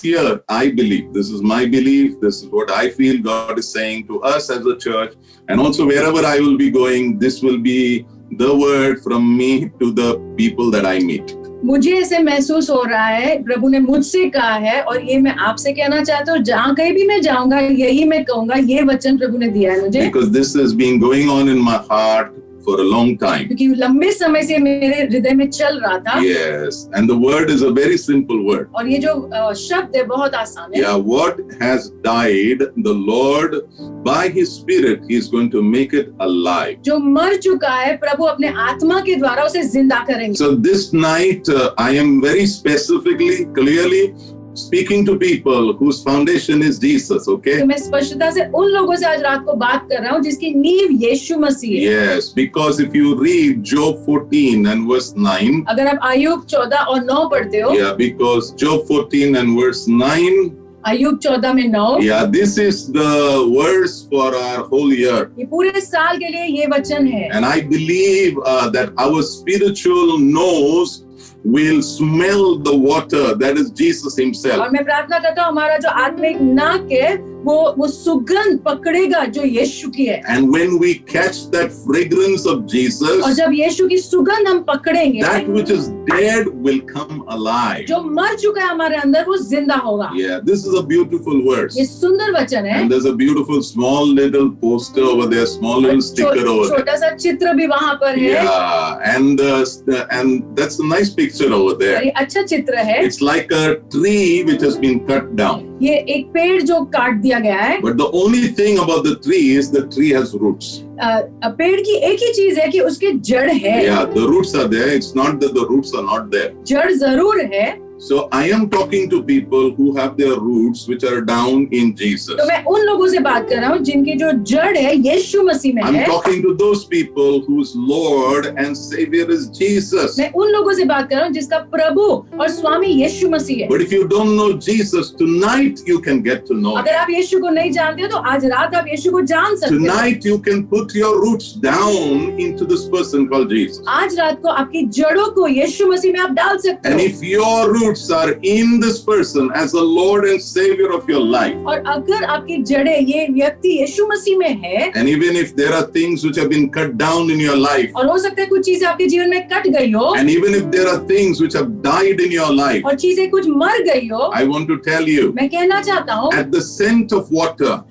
here, I believe, this is my belief, this is what I feel God is saying to us as a church, and also wherever I will be going, this will be the word from me to the people that I meet. मुझे ऐसे महसूस हो रहा है, प्रभु ने मुझसे कहा है और ये मैं आपसे कहना चाहता हूँ, जहाँ कहीं भी मैं जाऊंगा यही मैं कहूंगा, ये वचन प्रभु ने दिया है मुझे. Because this has been going on in my heart for a long time. क्योंकि लंबे समय से मेरे हृदय में चल रहा था. Yes, and the word is a very simple word. और ये जो शब्द है बहुत आसान है. Yeah, what has died, the Lord by His Spirit, He is going to make it alive. जो मर चुका है, प्रभु अपने आत्मा के द्वारा उसे जिंदा करेंगे. So this night, I am very specifically, clearly speaking to people whose foundation is Jesus, okay? तो मैं स्पष्टता से उन लोगों से आज रात को बात कर रहा हूँ जिसकी नींव यीशु मसीह है. Yes, because if you read Job 14 and verse 9, अगर आप आयुब 14 और 9 पढ़ते हो, yeah, because Job 14 and verse 9, Ayub 14 में 9, yeah, this is the verse for our whole year. ये पूरे साल के लिए ये वचन है. And I believe that our spiritual nose will smell the water, that is Jesus Himself. और मैं प्रार्थना करता हूँ हमारा जो आत्मिक नाक है वो सुगंध पकड़ेगा जो यीशु की है. And when we catch that fragrance of Jesus, और जब यीशु की सुगंध हम पकड़ेंगे, that which is dead will come alive. जो मर चुका है हमारे अंदर वो जिंदा होगा. Yeah, this is a beautiful verse. ये सुंदर वचन है. And there's a beautiful small little poster over there, small little sticker over there. छोटा सा चित्र भी वहाँ पर है. Yeah, and that's a nice picture over there. ये अच्छा चित्र है. It's like a tree which has been cut down. ये एक पेड़ जो काट दिया गया है. But the only thing about the tree is the tree has roots. पेड़ की एक ही चीज है कि उसके जड़ है. Yeah, the roots are there. It's not that the roots are not there. जड़ जरूर है. So I am talking to people who have their roots which are down in Jesus. तो मैं उन लोगों से बात कर रहा हूँ जिनकी जो जड़ है यीशु मसीह में है. I'm talking to those people whose Lord and Savior is Jesus. मैं उन लोगों से बात कर रहा हूँ जिसका प्रभु और स्वामी यीशु मसीह है. But if you don't know Jesus, tonight you can get to know Him. अगर आप यीशु को नहीं जानते हो तो आज रात आप यीशु को जान सकते हो. Tonight you can put your roots down into this person called Jesus. आज रात को आपकी जड़ों को यीशु मसीह में आप डाल सकते हो. And if your roots are in this person as the Lord and Savior of your life, और अगर आपकी जड़ें ये व्यक्ति यीशु मसीह में है, and even if there are things which have been cut down in your life, और हो सकता है कुछ चीजें आपके जीवन में कट गई हो, and even if there are things which have died in your life, और चीजें कुछ मर गई हो, I want to tell you, मैं कहना चाहता हूँ, at the scent of water,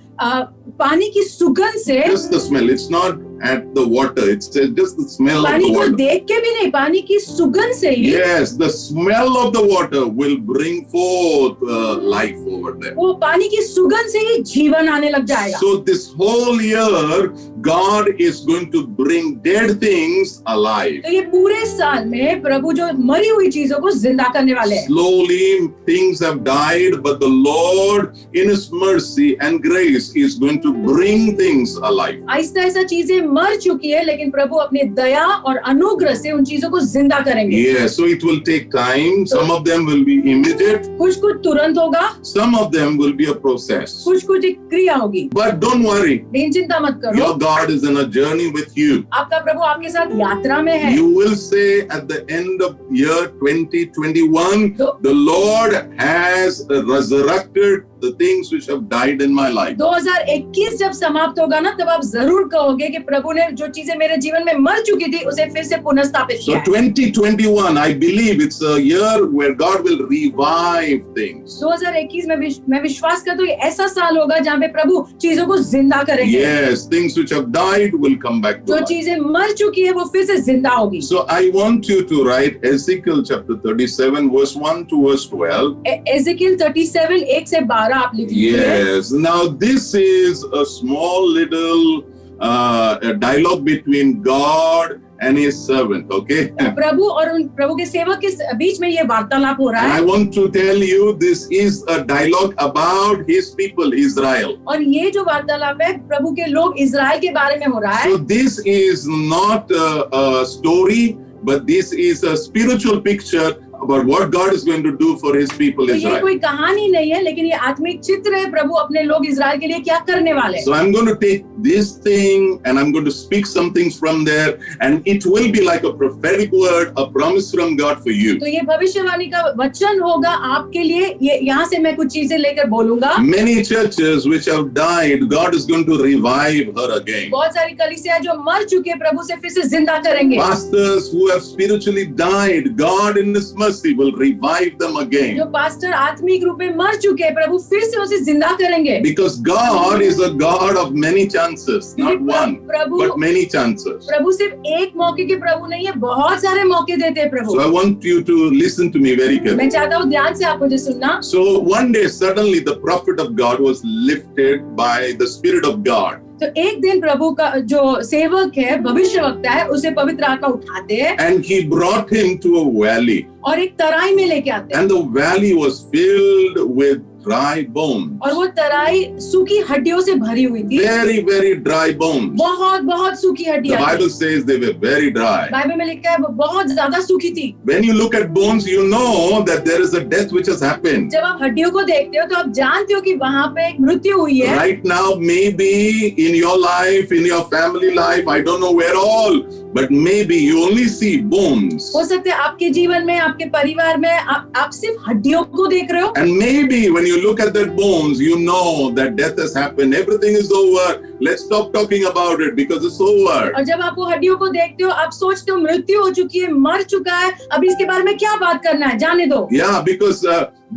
पानी की सुगंध से, just the smell, it's not at the water, it's just the smell of पानी the को water. देख के भी नहीं, पानी की सुगंध से ही, Yes, the smell of the water will bring forth life over there. वो पानी की सुगंध से ही जीवन आने लग जाएगा. So this whole year, God is going to bring dead things alive. तो ये पूरे साल में प्रभु जो मरी हुई चीजों को जिंदा करने वाले हैं. Slowly things have died, but the Lord in His mercy and grace is going to bring things alive. Aahista Aahista चीजें मर चुकी है, लेकिन प्रभु अपनी दया और अनुग्रह से उन चीजों को जिंदा करेंगे. Yes, so it will take time. Some of them will be immediate. कुछ तुरंत होगा, Some of them will be a process. कुछ एक क्रिया होगी. But don't worry. लेकिन चिंता मत करो. Your God is in a journey with you. आपका प्रभु आपके साथ यात्रा में है. You will say at the end of year 2021, the Lord has resurrected the things which have died in my life. 2021 जब समाप्त होगा ना, तब आप जरूर कहोगे कि प्रभु ने जो चीजें मेरे जीवन में मर चुकी थी उसे फिर से पुनर्स्थापित So किया. 2021, I believe it's a year where God will revive things. 2021 में मैं विश्वास करता हूँ ये ऐसा साल होगा जहाँ पे प्रभु चीजों को जिंदा करेंगे. Yes, things which have died will come back to जो life. चीजें मर चुकी है वो फिर से जिंदा होगी. So I want you to write Ezekiel chapter 37 verse 1 to verse 12. Ezekiel 37 1 से 12 आप लिख लीजिए. Yes, now this is a small little a dialogue between God and His servant, okay? प्रभु और उन प्रभु के सेवक के बीच में ये वार्तालाप हो रहा And I है. want to tell you, this is a dialogue about His people, Israel. और ये जो वार्तालाप है प्रभु के लोग इजराइल के बारे में हो रहा है. So this is not a story, but this is a spiritual picture about what God is going to do for His people, तो ये Israel. कोई कहानी नहीं है, लेकिन ये आत्मिक चित्र है प्रभु अपने लोग इजराइल के लिए क्या करने वाले हैं. So I'm going to take this thing and I'm going to speak some things from there and it will be like a prophetic word, a promise from God for you. तो ये भविष्यवाणी का वचन होगा आपके लिए, ये यहाँ से मैं कुछ चीजें लेकर बोलूंगा। Many churches which have died, God is going to revive her again. बहुत सारी कलीसियां जो मर चुके प्रभु से फिर से जिंदा करेंगे। Pastors who have spiritually died, God in His mercy will revive them again. जो पास्टर आत्मिक रूप में मर चुके हैं, प्रभु फिर से उसे जिंदा करेंगे। Because God is a God of many chances, not one, but many chances. प्रभु सिर्फ एक मौके के प्रभु नहीं है, बहुत सारे मौके देते हैं प्रभु। So I want you to listen to me very carefully. मैं चाहता हूँ ध्यान से आप मुझे सुनना। So one day suddenly the prophet of God was lifted by the Spirit of God. तो एक दिन प्रभु का जो सेवक है, भविष्यवक्ता है, उसे पवित्र आत्मा उठाते हैं And He brought him to a valley. और एक तराई में लेके आते हैं। And the valley was filled with dry bones. और वो तराई सूखी हड्डियों से भरी हुई थी। Very, very dry bones. बहुत बहुत सूखी The हड्डियां। Bible says they were very dry. Bible में लिखा है वो बहुत ज्यादा सूखी थी। When you look at bones, you know that there is a death which has happened. जब आप हड्डियों को देखते हो तो आप जानते हो कि वहाँ पे एक मृत्यु हुई है। Right now, maybe in your life, in your family life, I don't know where all, but maybe you only see bones. हो सकता है आपके जीवन में, आपके परिवार में आप सिर्फ हड्डियों को देख रहे हो। And maybe when you look at that bones, you know that death has happened. Everything is over. Let's stop talking about it because it's over. और जब आप वो हड्डियों को देखते हो, आप सोचते हो मृत्यु हो चुकी है, मर चुका है, अब इसके बारे में क्या बात करना है, जाने दो। Yeah, because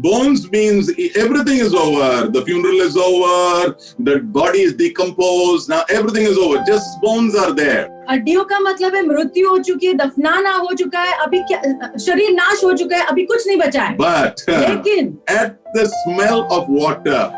bones means everything is over. The funeral is over. The body is decomposed. Now everything is over. Just bones are there. हड्डियों का मतलब है मृत्यु हो चुकी है, दफनाना हो चुका है, अभी क्या शरीर नाश हो चुका है, अभी कुछ नहीं बचा है। But लेकिन at the smell of water,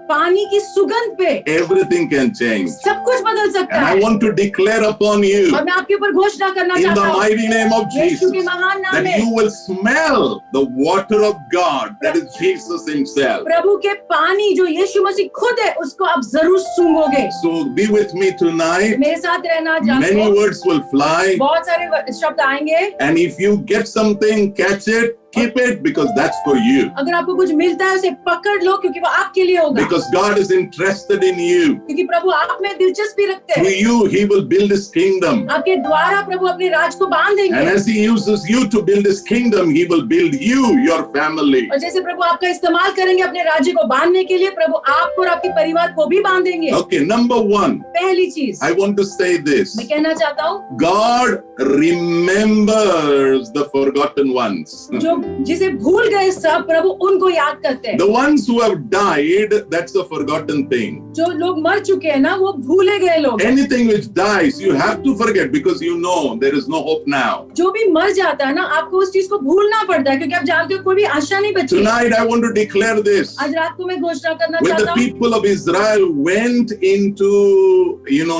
पानी की सुगंध पे everything can change. सब कुछ बदल सकता And है। I want to declare upon you और मैं आपके ऊपर घोषणा करना in चाहता the हूँ mighty name of Yeshu Jesus के महान नाम that में you will smell the water of God, that is Jesus Himself. प्रभु के पानी जो यीशु मसीह खुद है, उसको आप जरूर सूंघोगे। So be with me tonight. मेरे साथ रहना Many जानते हो, words will fly. बहुत सारे शब्द आएंगे। And if you get something, catch it, keep it, because that's for you. अगर आपको कुछ मिलता है उसे पकड़ लो, क्योंकि वो आपके लिए होगा। Because God is interested in you. क्योंकि प्रभु आप में दिलचस्पी रखते Through हैं। you, He will build His kingdom. आपके द्वारा प्रभु अपने राज को बांध And देंगे। as He uses you to build His kingdom, He will build you, your family. और जैसे प्रभु आपका इस्तेमाल करेंगे अपने राज्य को बांधने के लिए, प्रभु आपको और आपके परिवार को भी बांधेंगे। Okay, number one, पहली चीज I want to say this. मैं कहना चाहता हूँ, God remembers the forgotten ones. जो जिसे भूल गए सब, प्रभु उनको याद करते हैं। The ones who have died, that's a forgotten thing. जो लोग मर चुके हैं ना, वो भूले गए लोग। Anything which dies, you have to forget because you know there is no hope now. जो भी मर जाता है ना, आपको उस चीज को भूलना पड़ता है, क्योंकि आप जानते हो कोई भी आशा नहीं बची। Tonight I want to declare this. आज रात को मैं घोषणा करना When the चाहता हूँ, people of Israel went into,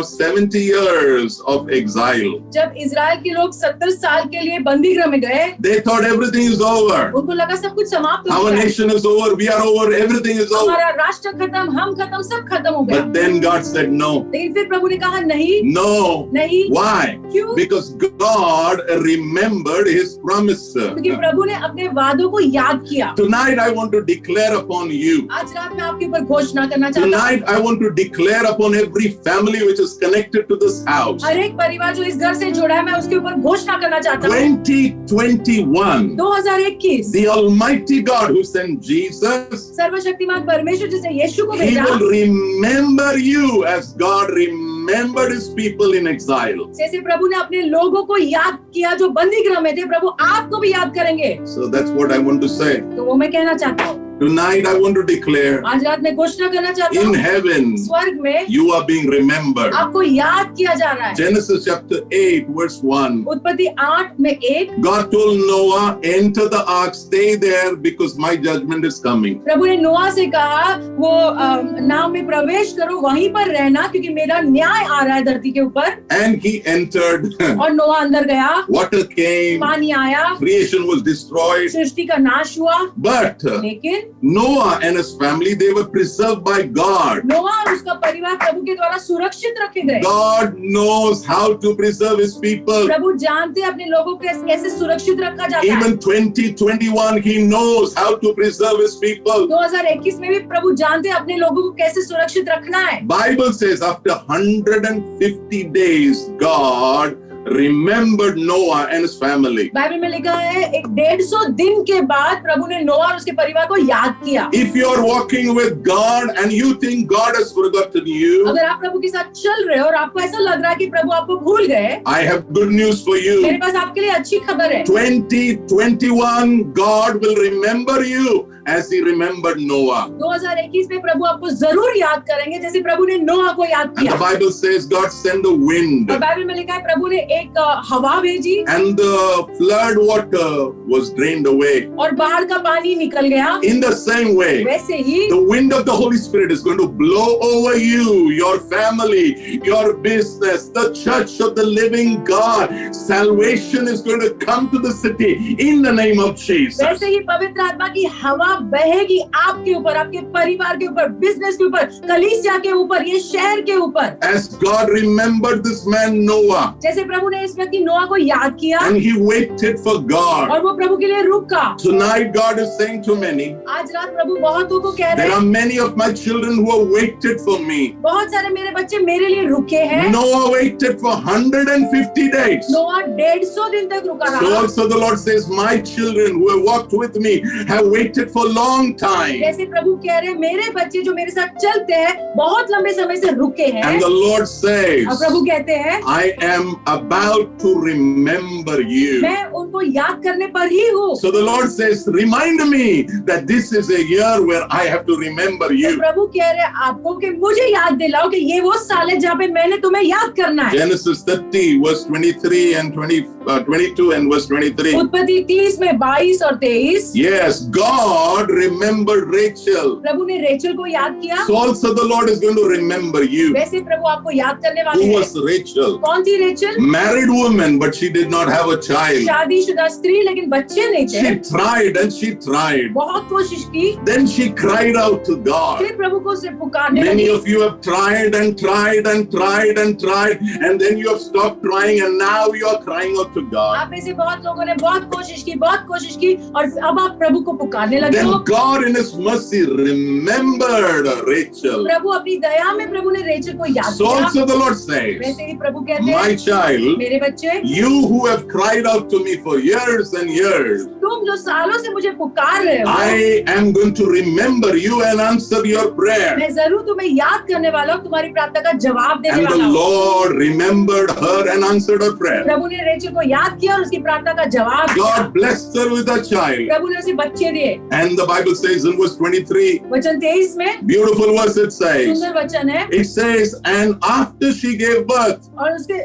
70 years of exile, जब इजराइल के लोग 70 साल के लिए बंदी गृह में गए, they thought everything is over. उनको लगा सब कुछ समाप्त हो Our गया, nation is over, we are over, everything is over. हमारा राष्ट्र खत्म, हम खत्म, सब खत्म हो गया। But then God said no. लेकिन फिर प्रभु ने कहा नहीं, No. नहीं। Why? क्यों? Because God remembered His promise. क्योंकि प्रभु ने अपने वादों को याद किया। Tonight I want to declare upon you. आज रात मैं आपके ऊपर घोषणा करना चाहता हूँ, Tonight I want to declare upon every family which is connected to this house. हर एक परिवार जो इस घर से जुड़ा है, मैं उसके ऊपर घोषणा करना चाहता हूँ। 2021, 2021 the Almighty God who sent Jesus, सर्वशक्तिमान परमेश्वर जिसने यीशु को He भेजा, will remember you as God remembered His people in exile. जैसे प्रभु ने अपने लोगों को याद किया जो बंदी गृह में थे, प्रभु आपको भी याद करेंगे। So that's what I want to say. तो वो मैं कहना चाहता हूँ। Tonight I want to declare, आज रात में घोषणा करना चाहता in हूँ, heaven स्वर्ग में you are being remembered. आपको याद किया जा रहा है। Genesis chapter 8 verse 1. उत्पत्ति 8 में 1, God told Noah, enter the ark, stay there because my judgment is coming. प्रभु ने नोआ से कहा, वो नाव में प्रवेश करो, वहीं पर रहना, क्योंकि मेरा न्याय आ रहा है धरती के ऊपर। And he entered. और नोआ अंदर गया, Water came. पानी आया, Creation was destroyed. सृष्टि का नाश हुआ। But लेकिन Noah and his family, they were preserved by God. नोआ और उसका परिवार प्रभु के द्वारा सुरक्षित रखे गए। God knows how to preserve his people. प्रभु जानते हैं अपने लोगों को कैसे सुरक्षित रखा जाता है। Even 2021, he knows how to preserve his people. 2021 में भी प्रभु जानते हैं अपने लोगों को कैसे सुरक्षित रखना है। Bible says after 150 days, God remembered Noah and his family. Bible में लिखा है 150 दिन के बाद प्रभु ने नोआ और उसके परिवार को याद किया। If you are walking with God and you think God has forgotten you, अगर आप प्रभु के साथ चल रहे हो और आपको ऐसा लग रहा है कि प्रभु आपको भूल गए, I have good news for you. मेरे पास आपके लिए अच्छी खबर है। 2021, God will remember you as he remembered Noah. 2021 में प्रभु आपको जरूर याद करेंगे जैसे प्रभु ने नोआ को याद And the किया। Bible says God sent a wind और बाइबल में लिखा है प्रभु ने एक हवा भेजी and the flood water was drained away. और बाढ़ का पानी निकल गया। In the same way, वैसे ही the wind of the Holy Spirit is going to blow over you, your family, your business, the church of the living God. Salvation is going to come to the city in the name of Jesus. वैसे ही पवित्र आत्मा की हवा बहेगी आपके ऊपर, आपके परिवार के ऊपर, बिजनेस के ऊपर, कलीसिया के ऊपर, ये शहर के ऊपर। As God remembered this man Noah, जैसे प्रभु ने इस व्यक्ति नोआ को याद किया and he waited for God. और वो प्रभु के लिए रुका। Tonight God is saying to many, आज रात प्रभु बहुतों को कह रहे there are हैं, many of my children who have waited for me. बहुत सारे मेरे बच्चे मेरे लिए रुके हैं। Noah waited for 150 days. नोआ 150 दिन तक रुका So रहा। also the Lord says, my children who have walked with me have waited for a long time. जैसे प्रभु कह रहे हैं मेरे बच्चे जो मेरे साथ चलते हैं बहुत लंबे समय से रुके हैं। And the Lord says, और प्रभु कहते हैं I am about to remember you. मैं उनको याद करने पर ही हूँ। So the Lord says, remind me that this is a year where I have to remember तो you. प्रभु कह रहे हैं आपको कि मुझे याद दिलाओ कि ये वो साल है जहाँ पे मैंने तुम्हें याद करना है। Genesis 30 verse 23 and 22 and verse 23. उत्पत्ति 30 में 22 और 23। Yes, God remembered Rachel. प्रभु ने रेचल को याद किया। So also the Lord is going to remember you. वैसे प्रभु आपको याद करने वाले Who हैं। was Rachel? कौन थी Rachel? Married woman, but she did not have a child. शादीशुदा स्त्री लेकिन बच्चे नहीं थे। She tried and she tried. बहुत कोशिश की, Then she cried out to God. फिर प्रभु को उसे पुकारने Many लगी। of you have tried and tried and tried and tried, and then you have stopped trying, and now you are crying out to God. आप में से बहुत लोगों ने बहुत कोशिश की और अब आप प्रभु को पुकारने लगे हो। Then God in His mercy remembered Rachel. प्रभु अपनी दया में प्रभु ने रेचल को याद So किया। also the Lord says, वैसे ही प्रभु कहते my हैं child, मेरे बच्चे you who have cried out to me for years and years, तुम जो सालों से मुझे पुकार रहे हो, I am going to remember you and answer your prayer. मैं जरूर तुम्हें याद करने वाला हूँ, तुम्हारी प्रार्थना का जवाब देने And the वाला हूँ। Lord remembered her and answered her prayer. प्रभु ने रेचल को याद किया और उसकी प्रार्थना का जवाब दिया। God blessed her with a child. प्रभु ने उसे बच्चे दिए। And the Bible says in verse 23, वचन 23 में beautiful verse it says, सुंदर वचन है। it says, and after she gave birth, और उसके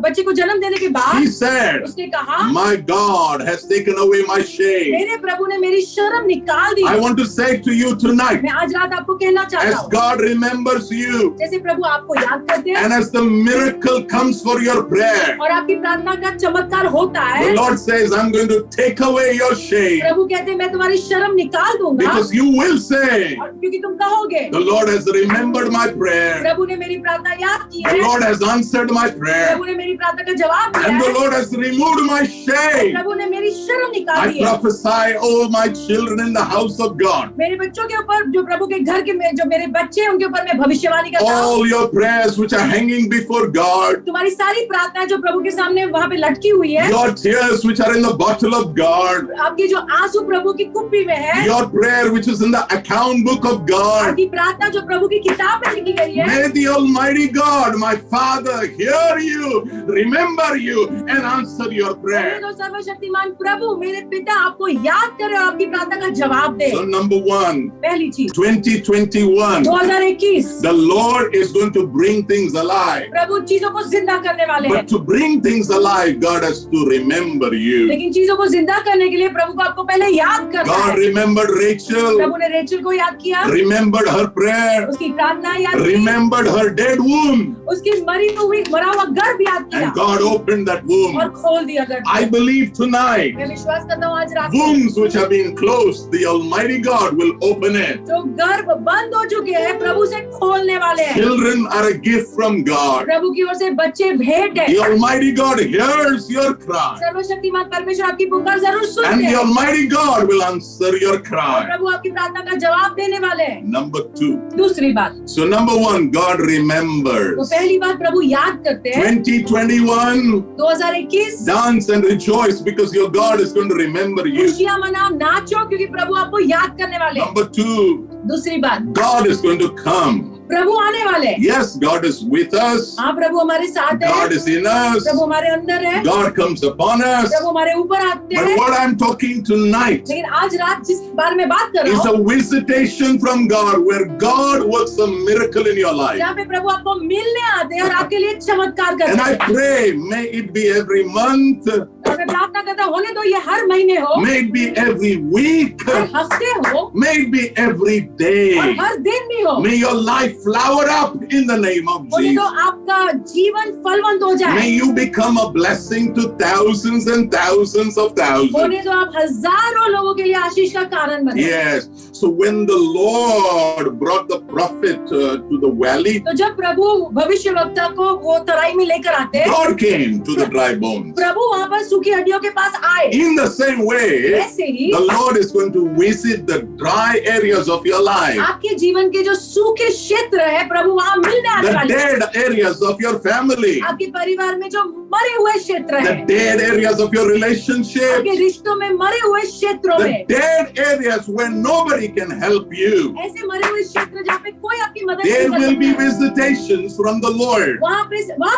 बच्चे को जन्म देने के she बाद said, उसने कहा my God has taken away my shame. मेरे प्रभु ने मेरी शर्म निकाल दी। I want to say to you tonight, मैं आज रात आपको कहना चाहता as हूँ God remembers you, जैसे प्रभु आपको याद करते हैं and as the miracle comes for your prayer, और आपकी प्रार्थना का चमत्कार होता है, the Lord says, I'm going to take away your shame, प्रभु कहते हैं मैं तुम्हारी शर्म निकाल दूंगा। because you will say, और क्योंकि तुम कहोगे the Lord has remembered my prayer. प्रभु ने मेरी प्रार्थना याद की The है, Lord has answered my prayer. प्रभु ने मेरी प्रार्थना का जवाब दिया And the है, Lord has removed my shame. प्रभु ने मेरी शर्म निकाल I दी है। prophesy over my children in the house of God. मेरे बच्चों के ऊपर जो प्रभु के घर के जो मेरे बच्चे हैं उनके ऊपर मैं भविष्यवाणी करता हूँ। All your prayers which are hanging before God, तुम्हारी सारी प्रार्थनाएं जो प्रभु के सामने वहाँ पे लटकी हुई है, your tears which are in the bottle of God, आपकी जो आंसू प्रभु की कुप्पी में है, your prayer which is in the account book of God, आपकी प्रार्थना जो प्रभु की किताब में लिखी गई है, may the Almighty God, my Father, hear you, remember you, and answer your prayer. तो सर्वशक्तिमान प्रभु मेरे पिता आपको याद करे और आपकी प्रार्थना का जवाब दे। So number one, पहली चीज 2021, 2021 the Lord is going to bring things alive. प्रभु चीजों को जिंदा करने वाले हैं, But to bring things alive, God has to remember you. लेकिन चीजों को जिंदा करने के लिए प्रभु को आपको पहले याद करना God है। remembered Rachel, प्रभु ने रेचल को याद किया, remembered her prayer, उसकी प्रार्थना याद की, remembered her dead womb, उसकी मरा हुआ गर्भ याद किया and God opened that womb. और खोल दिया गर्भ। I believe tonight, मैं विश्वास करता हूँ आज रात Wombs which have been closed, the Almighty God will open it. जो गर्भ बंद हो चुके हैं प्रभु से खोलने वाले हैं। Children are a gift from God. प्रभु की ओर से बच्चे भेंट है। The Almighty God hears your cry. सर्वशक्तिमान परमेश्वर आपकी पुकार जरूर And सुनते the हैं Almighty God will answer your और cry. प्रभु आपकी प्रार्थना का जवाब देने वाले हैं। Number 2. दूसरी बात, So number 1, God तो remembers. पहली बात प्रभु याद करते हैं। 2021, 2021 dance and rejoice because your God is going to remember you. खुशियां मनाओ, नाचो क्योंकि प्रभु आपको याद करने वाले हैं। Number 2, दूसरी बात, God is going to come. प्रभु आने वाले हैं। Yes, God is with us. हाँ, प्रभु हमारे साथ है, God is in us. प्रभु हमारे अंदर है, God comes upon us. प्रभु हमारे ऊपर आते But हैं। what I'm talking tonight लेकिन आज रात जिस बारे में बात कर रहा is हूँ, a visitation from God where God works a miracle in your life. जहाँ पे प्रभु आपको मिलने आते हैं और आपके लिए चमत्कार करते And I हैं। pray, may it be every month, और मैं प्रार्थना करता हूँ, होने तो ये हर महीने हो, may it be every week, हर हफ्ते हो may it be every और day. हर दिन भी हो। May your life flower up in the name of होने तो Jesus. आपका जीवन फलवंत हो May जाए। you become a blessing to thousands and thousands of thousands. होने तो आप हजारों लोगों के लिए आशीष का कारण बने। Yes. So when the Lord brought the prophet to the valley, तो जब प्रभु भविष्यवक्ता को वो तराई में लेकर आते हैं, God came to the dry bones. प्रभु वहाँ पर सूखी हड्डियों के पास आए। In the same way, ऐसे ही the Lord is going to visit the dry areas of your life, आपके जीवन के जो सूखे क्षेत्र है प्रभु वहाँ मिलने आने the वाले हैं। dead areas of your family, आपके परिवार में जो मरे हुए क्षेत्र the है, dead areas of your relationships, आपके रिश्तों में मरे हुए क्षेत्रों the में, dead areas where nobody can help you. ऐसे मरे हुए क्षेत्र जहाँ पे कोई आपकी मदद There नहीं will be कर सकता, visitations from the Lord. वहाँ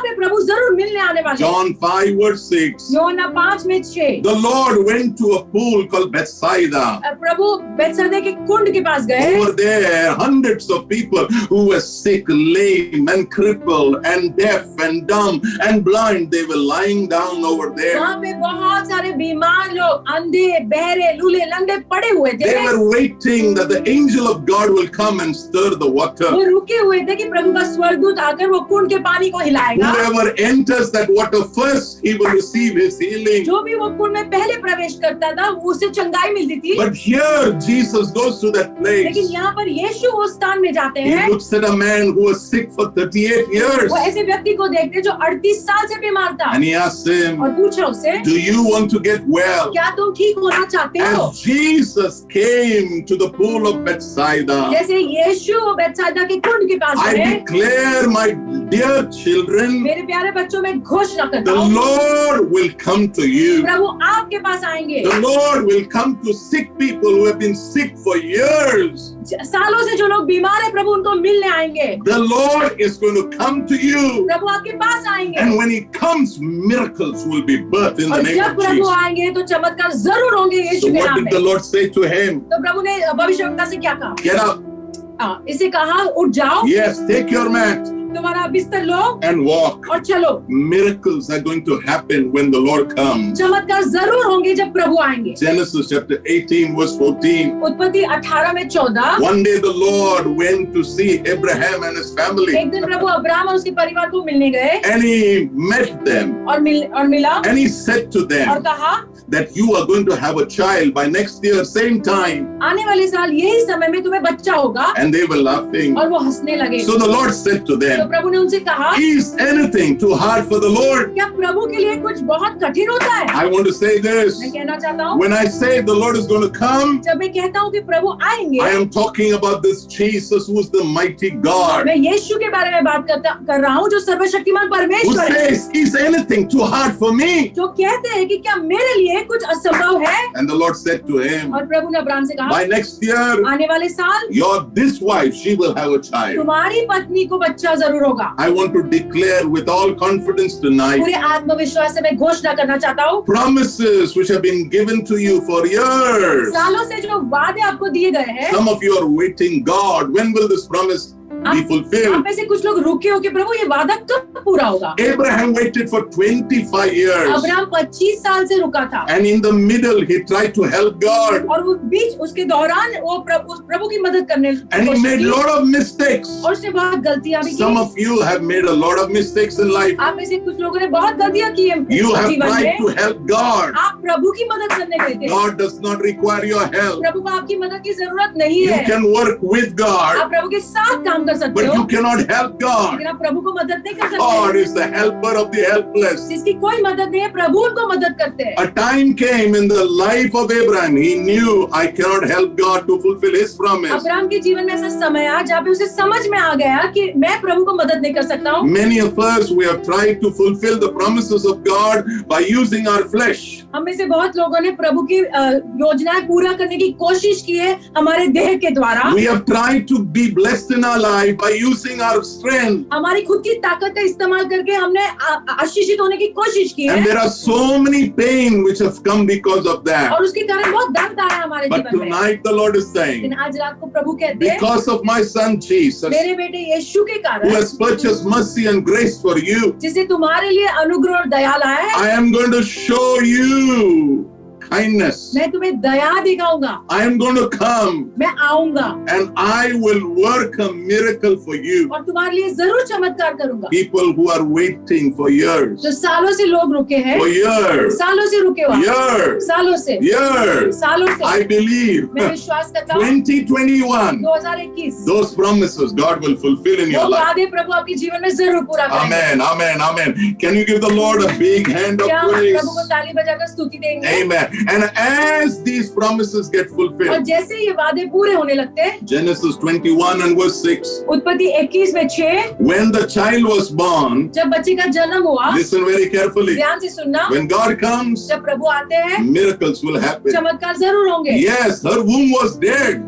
पे प्रभु जरूर मिलने आने वाले हैं। John 5 verse 6. योना 5:6 The Lord went to a pool called Bethsaida. प्रभु बेथसदा के कुंड के पास गए। Over there, hundreds of people who were sick, lame, and crippled, and deaf, and dumb, and blind, they were lying down over there. वहाँ पे बहुत सारे बीमार लोग, अंधे, बहरे, लूले, लंगड़े पड़े हुए थे। They were waiting that the angel of God will come and stir the water. वो रुके हुए थे कि प्रभु का स्वर्गदूत आकर वो कुंड के पानी को हिलाएगा। Whoever enters that water first, he will receive his healing. जो भी वो कुंड में पहले प्रवेश करता था उसे चंगाई मिलती थी। But here, Jesus goes to that place. लेकिन यहाँ पर यीशु उस स्थान में जाते He हैं। looks at a man who was sick for 38 years. वो ऐसे व्यक्ति को देखते जो 38 साल से बीमार था And he asks him, और पूछा उससे, do you want to get well? क्या तुम ठीक होना चाहते हो? As Jesus came to the pool of Bethsaida, जैसे यीशु बेथसादा के कुंड के पास I गए, declare, my dear children, मेरे प्यारे बच्चों में घोषणा करता the हूँ, Lord will come to you. प्रभु आपके पास आएंगे। The Lord will come to sick people who have been sick for years. सालों से जो लोग बीमार हैं प्रभु उनको मिलने आएंगे। The Lord is going to come to you. प्रभु आपके पास आएंगे And when he comes, miracles will be birthed in the और name जब of प्रभु Jesus. आएंगे तो चमत्कार जरूर होंगे So यीशु के what नाम did में। the Lord say to him? तो प्रभु ने भविष्यवक्ता से क्या कहा? Get up. इसे कहा उठ जाओ, Yes, take your mat तुम्हारा बिस्तर लो and walk. और चलो। Miracles are going to happen when the Lord comes. चमत्कार जरूर होंगे जब प्रभु आएंगे। Genesis chapter 18 verse 14. उत्पत्ति 18:14 One day the Lord went to see Abraham and his family. एक दिन प्रभु अब्राहम और उसके परिवार को मिलने गए And he met them. और मिला And he said to और them कहा that you are going to have a child by next year, same time. आने वाले साल यही समय में तुम्हें बच्चा होगा। And they were laughing. और वो हंसने लगे। So the Lord said to तो them, प्रभु ने उनसे कहा, is anything too hard for the Lord? क्या प्रभु के लिए कुछ बहुत कठिन होता है? I want to say this. मैं कहना चाहता हूँ, When I say the Lord is going to come, जब मैं कहता हूँ कि प्रभु आएंगे, I am talking about this Jesus who is the mighty God, मैं यीशु के बारे में बात कर रहा हूँ जो सर्वशक्तिमान who परमेश्वर है, says, is anything too hard for me? जो कहते हैं कि क्या मेरे लिए कुछ असंभव है? And the Lord said to him, और प्रभु ने अब्राहम से कहा, by next year, आने वाले साल this wife, she will have a child. तुम्हारी पत्नी को बच्चा जरूर होगा। I want to declare with all confidence tonight, पूरे आत्मविश्वास से मैं घोषणा करना चाहता हूँ, promises which have been given to you for years. सालों से जो वादे आपको दिए गए हैं, Some of you are waiting, God, when will this promise be fulfilled. आप में से कुछ लोग रुके हो कि प्रभु ये वादा कब पूरा होगा? Abraham waited for 25 years. Abraham 25 साल से रुका था। And in the middle, he tried to help God. और वो बीच उसके दौरान वो प्रभु की मदद करने And he made a lot of mistakes. और उसने बहुत गलतियां भी की। Some of you have made a lot of mistakes in life. आप में से कुछ लोगों ने बहुत गलतियां की है You have जीवन tried में। to help God. आप प्रभु की मदद करने गए थे। God does not require your help. प्रभु को आपकी मदद की जरूरत नहीं You है। can work with God, आप प्रभु के साथ काम कर सकते but हो, you cannot help God. लेकिन आप प्रभु को मदद नहीं कर God सकते। is the helper of the helpless. जिसकी कोई मदद नहीं है, प्रभु उनको मदद करते हैं। A time came in the life of Abraham. He knew I cannot help God to fulfill His promise. Abraham के जीवन में ऐसा समय आया जहाँ पे उसे समझ में आ गया कि मैं प्रभु को मदद नहीं कर सकता हूँ। Many of us, we have tried to fulfill the promises of God by using our flesh. हम में से बहुत लोगों ने प्रभु की योजनाएं पूरा करने की कोशिश की है हमारे देह के द्वारा। We have tried to be blessed in our life by using our strength. हमारी खुद की ताकत का इस्तेमाल करके हमने आशीषित होने की कोशिश की And है, there are so many pain which have come because of that. और उसके कारण बहुत दर्द आया हमारे But जीवन में। tonight the Lord is saying, लेकिन आज रात को प्रभु कहते हैं, because of my son Jesus, मेरे बेटे यीशु के who कारण has purchased mercy and grace for you, जिसे तुम्हारे लिए अनुग्रह और दया लाया है, I am going to show you kindness. मैं तुम्हें दया दिखाऊंगा, I am going to come मैं आऊंगा and I will work a miracle for you. और तुम्हारे लिए जरूर चमत्कार करूंगा। People who are waiting for years, जो सालों से लोग रुके हैं, for years, सालों से रुके हुए, years, सालों से, years, सालों से, I believe मैं विश्वास करता हूँ 2021, 2021 those promises God will fulfill in your वो life. वादे प्रभु आपके जीवन में जरूर पूरा करेंगे। Amen, amen, amen. Can you give the Lord a big hand of क्या हम praise? प्रभु को ताली बजाकर स्तुति देंगे? Amen. And as these promises get और fulfilled, जैसे ये वादे पूरे होने लगते हैं, Genesis 21 and verse 6, उत्पत्ति 21 में 6, when the child was born, जब बच्चे का जन्म हुआ, listen very carefully, ध्यान से सुनना, when God comes, जब प्रभु आते हैं, miracles will happen. चमत्कार जरूर होंगे। Yes, her womb was dead.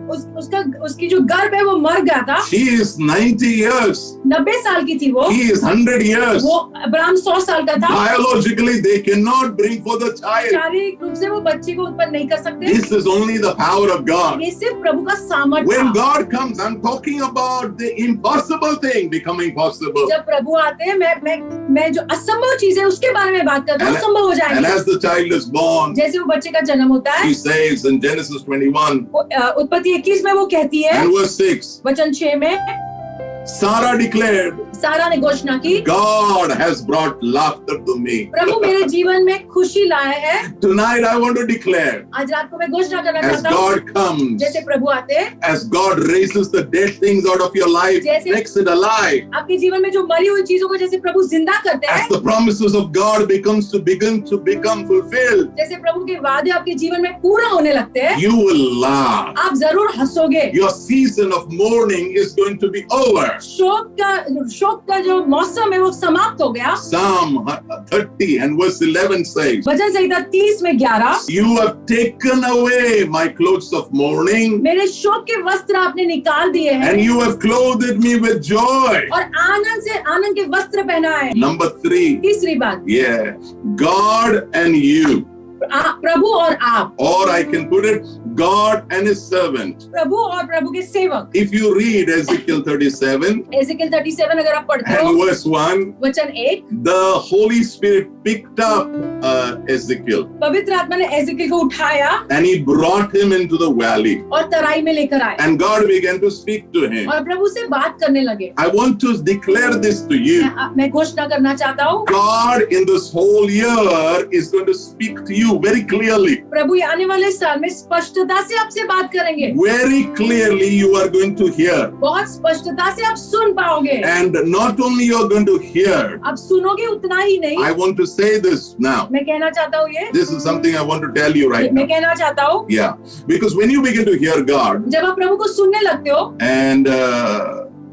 उसकी जो गर्भ है वो मर गया था। She is 90 years. 90 साल की थी वो। He is 100 years. वो अब्राहम 100 साल का था। Biologically, they cannot bring forth a child. शारीरिक रूप से वो बच्चे को उत्पन्न नहीं कर सकते। This is only the power of God. ये सिर्फ प्रभु का सामर्थ्य When था। God comes, I'm talking about the impossible thing becoming possible. जब प्रभु आते हैं, मैं जो असंभव चीज है उसके बारे में बात करता हूँ, संभव हो And जाएंगे। as the child is born, जैसे वो बच्चे का जन्म होता है, she says in Genesis 21 उत्पत्ति 21 में वो कहती है, and verse 6, वचन 6 में, Sarah declared, सारा ने घोषणा की, God has brought laughter to me. प्रभु मेरे जीवन में खुशी लाए है। Tonight I want to declare, आज रात को मैं घोषणा करना as चाहता हूँ, God comes, जैसे प्रभु आते हैं, as God raises the dead things out of your life, जैसे- makes it alive, आपके जीवन में जो मरी हुई चीजों को जैसे प्रभु जिंदा करते as हैं, the promises of God begin to become fulfilled, जैसे प्रभु के वादे आपके जीवन में पूरा होने लगते हैं, you will laugh. आप जरूर हंसोगे। Your season of mourning is going to be over. शोक का जो मौसम है वो समाप्त हो गया। Psalm 30 and verse 11 says, वचन संहिता 30 में 11, you have taken away my clothes of mourning मेरे शोक के वस्त्र आपने निकाल दिए हैं and you have clothed me with joy. और आनंद के वस्त्र पहनाए। Number 3, तीसरी बात, yeah, God and you, प्रभु और आप, or I can put it, God and his servant. प्रभु और प्रभु के सेवक। If you read Ezekiel 37 एजेकिएल 37 अगर आप पढ़ते and हो, verse 1, वचन 1, the Holy Spirit picked up Ezekiel पवित्र आत्मा ने एजेकिएल को उठाया and he brought him into the valley और तराई में लेकर आए and God began to speak to him. और प्रभु से बात करने लगे। I want to declare this to you. मैं घोषणा करना चाहता हूँ, God in this whole year is going to speak to you very clearly. प्रभु ये आने वाले साल में स्पष्टता से आपसे बात करेंगे। Very clearly you are going to hear. बहुत स्पष्टता से आप सुन पाओगे। And not only you are going to hear, आप सुनोगे उतना ही नहीं, I want to say this now. मैं कहना चाहता हूँ ये, This is something I want to tell you right मैं now. कहना चाहता हूँ, Yeah. Because when you begin to hear God, जब आप प्रभु को सुनने लगते हो, and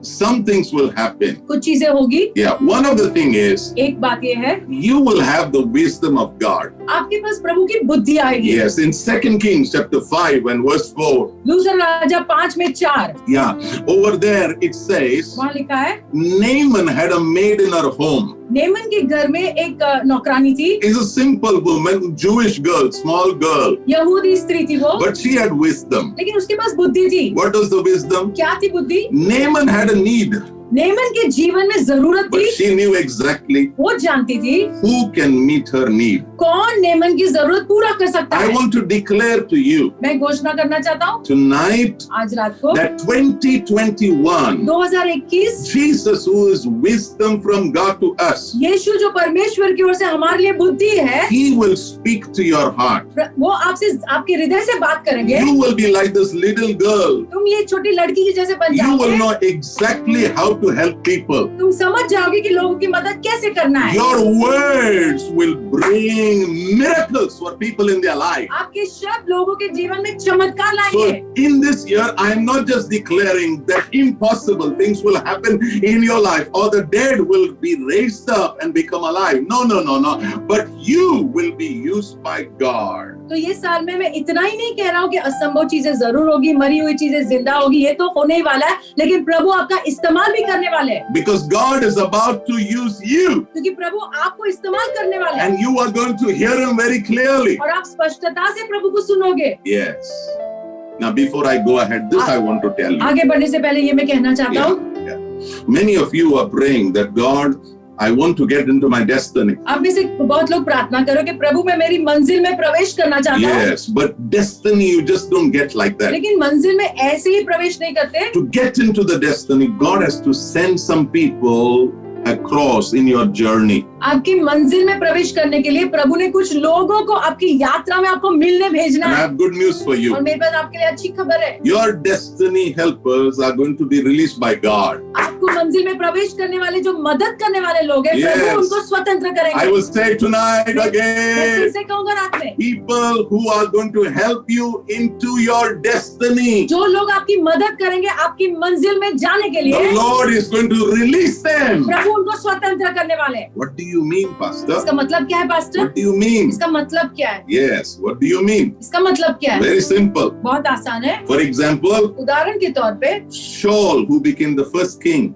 some things will happen. कुछ चीजें होगी। Yeah. One of the thing is, एक बात ये है, you will have the wisdom of God. आपके पास प्रभु की बुद्धि आएगी। Yes, in 2 Kings chapter 5 and verse 4. दूसरा राजा 5:4 Yeah, over there it says, वहाँ लिखा है, Naaman had a maid in her home. Neyman के घर में एक नौकरानी थी। Is a simple woman, Jewish girl, small girl, यहूदी स्त्री थी वो, but she had wisdom. लेकिन उसके पास बुद्धि थी। What was the wisdom? क्या थी बुद्धि? Naaman had a need, Neyman के जीवन में जरूरत but थी। she knew exactly वो जानती थी who can meet her need. कौन नेमन की जरूरत पूरा कर सकता I है। want to declare to you मैं घोषणा करना चाहता हूँ tonight आज रात को that 2021, 2021 Jesus, who is wisdom from God to us, यीशु जो परमेश्वर की ओर से हमारे लिए बुद्धि है, He will speak to your heart. वो आपसे आपके हृदय से बात करेंगे। You will be like this little girl. तुम ये छोटी लड़की की जैसे बन You will जाओगे। know exactly how to help people. तुम समझ जाओगे कि लोगों की मदद कैसे करना है। Your words will bring miracles for people in their life. आपके शब्द लोगों के जीवन में चमत्कार So लाएंगे। in this year, I am not just declaring that impossible things will happen in your life or the dead will be raised up and become alive. No, no, no, no. But you will be used by God. तो ये साल में मैं इतना ही नहीं कह रहा हूँ कि असंभव चीजें जरूर होगी, मरी हुई चीजें जिंदा होगी, ये तो होने ही वाला है, लेकिन प्रभु आपका इस्तेमाल भी करने वाले हैं। Because God is about to use you. क्योंकि प्रभु आपको इस्तेमाल करने वाले हैं And you are going to hear Him very clearly. और आप स्पष्टता से प्रभु को सुनोगे। Yes. Now, before I go ahead, this I want to tell you. आगे बढ़ने से पहले ये मैं कहना चाहता हूँ, Many of you are praying that God, I want to get into my destiny. आप में से बहुत लोग प्रार्थना करो कि प्रभु मैं मेरी मंजिल में प्रवेश करना चाहता हूँ। Yes, but destiny you just don't get like that. लेकिन मंजिल में ऐसे ही प्रवेश नहीं करते। To get into the destiny, God has to send some people across in your journey. आपकी मंजिल में प्रवेश करने के लिए प्रभु ने कुछ लोगों को आपकी यात्रा में आपको मिलने भेजना And I है। have good news for you. और मेरे पास आपके लिए अच्छी खबर है, Your destiny helpers are going to be released by God. आपको मंजिल में प्रवेश करने वाले जो मदद करने वाले लोग हैं, Yes. प्रभु उनको स्वतंत्र I करेंगे। will say tonight मैं फिर again, से कहूंगा रात में, people who are going to help you into your destiny. जो लोग आपकी मदद करेंगे आपकी मंजिल में जाने के The लिए, Lord is going to release them. प्रभु उनको स्वतंत्र करने वाले हैं। What do you mean, Pastor? इसका मतलब क्या है pastor? What do you mean? इसका मतलब क्या है? Yes, what do you mean? इसका मतलब क्या है? Very simple. बहुत आसान है। For example, उदाहरण के तौर पे Saul, who became the first king,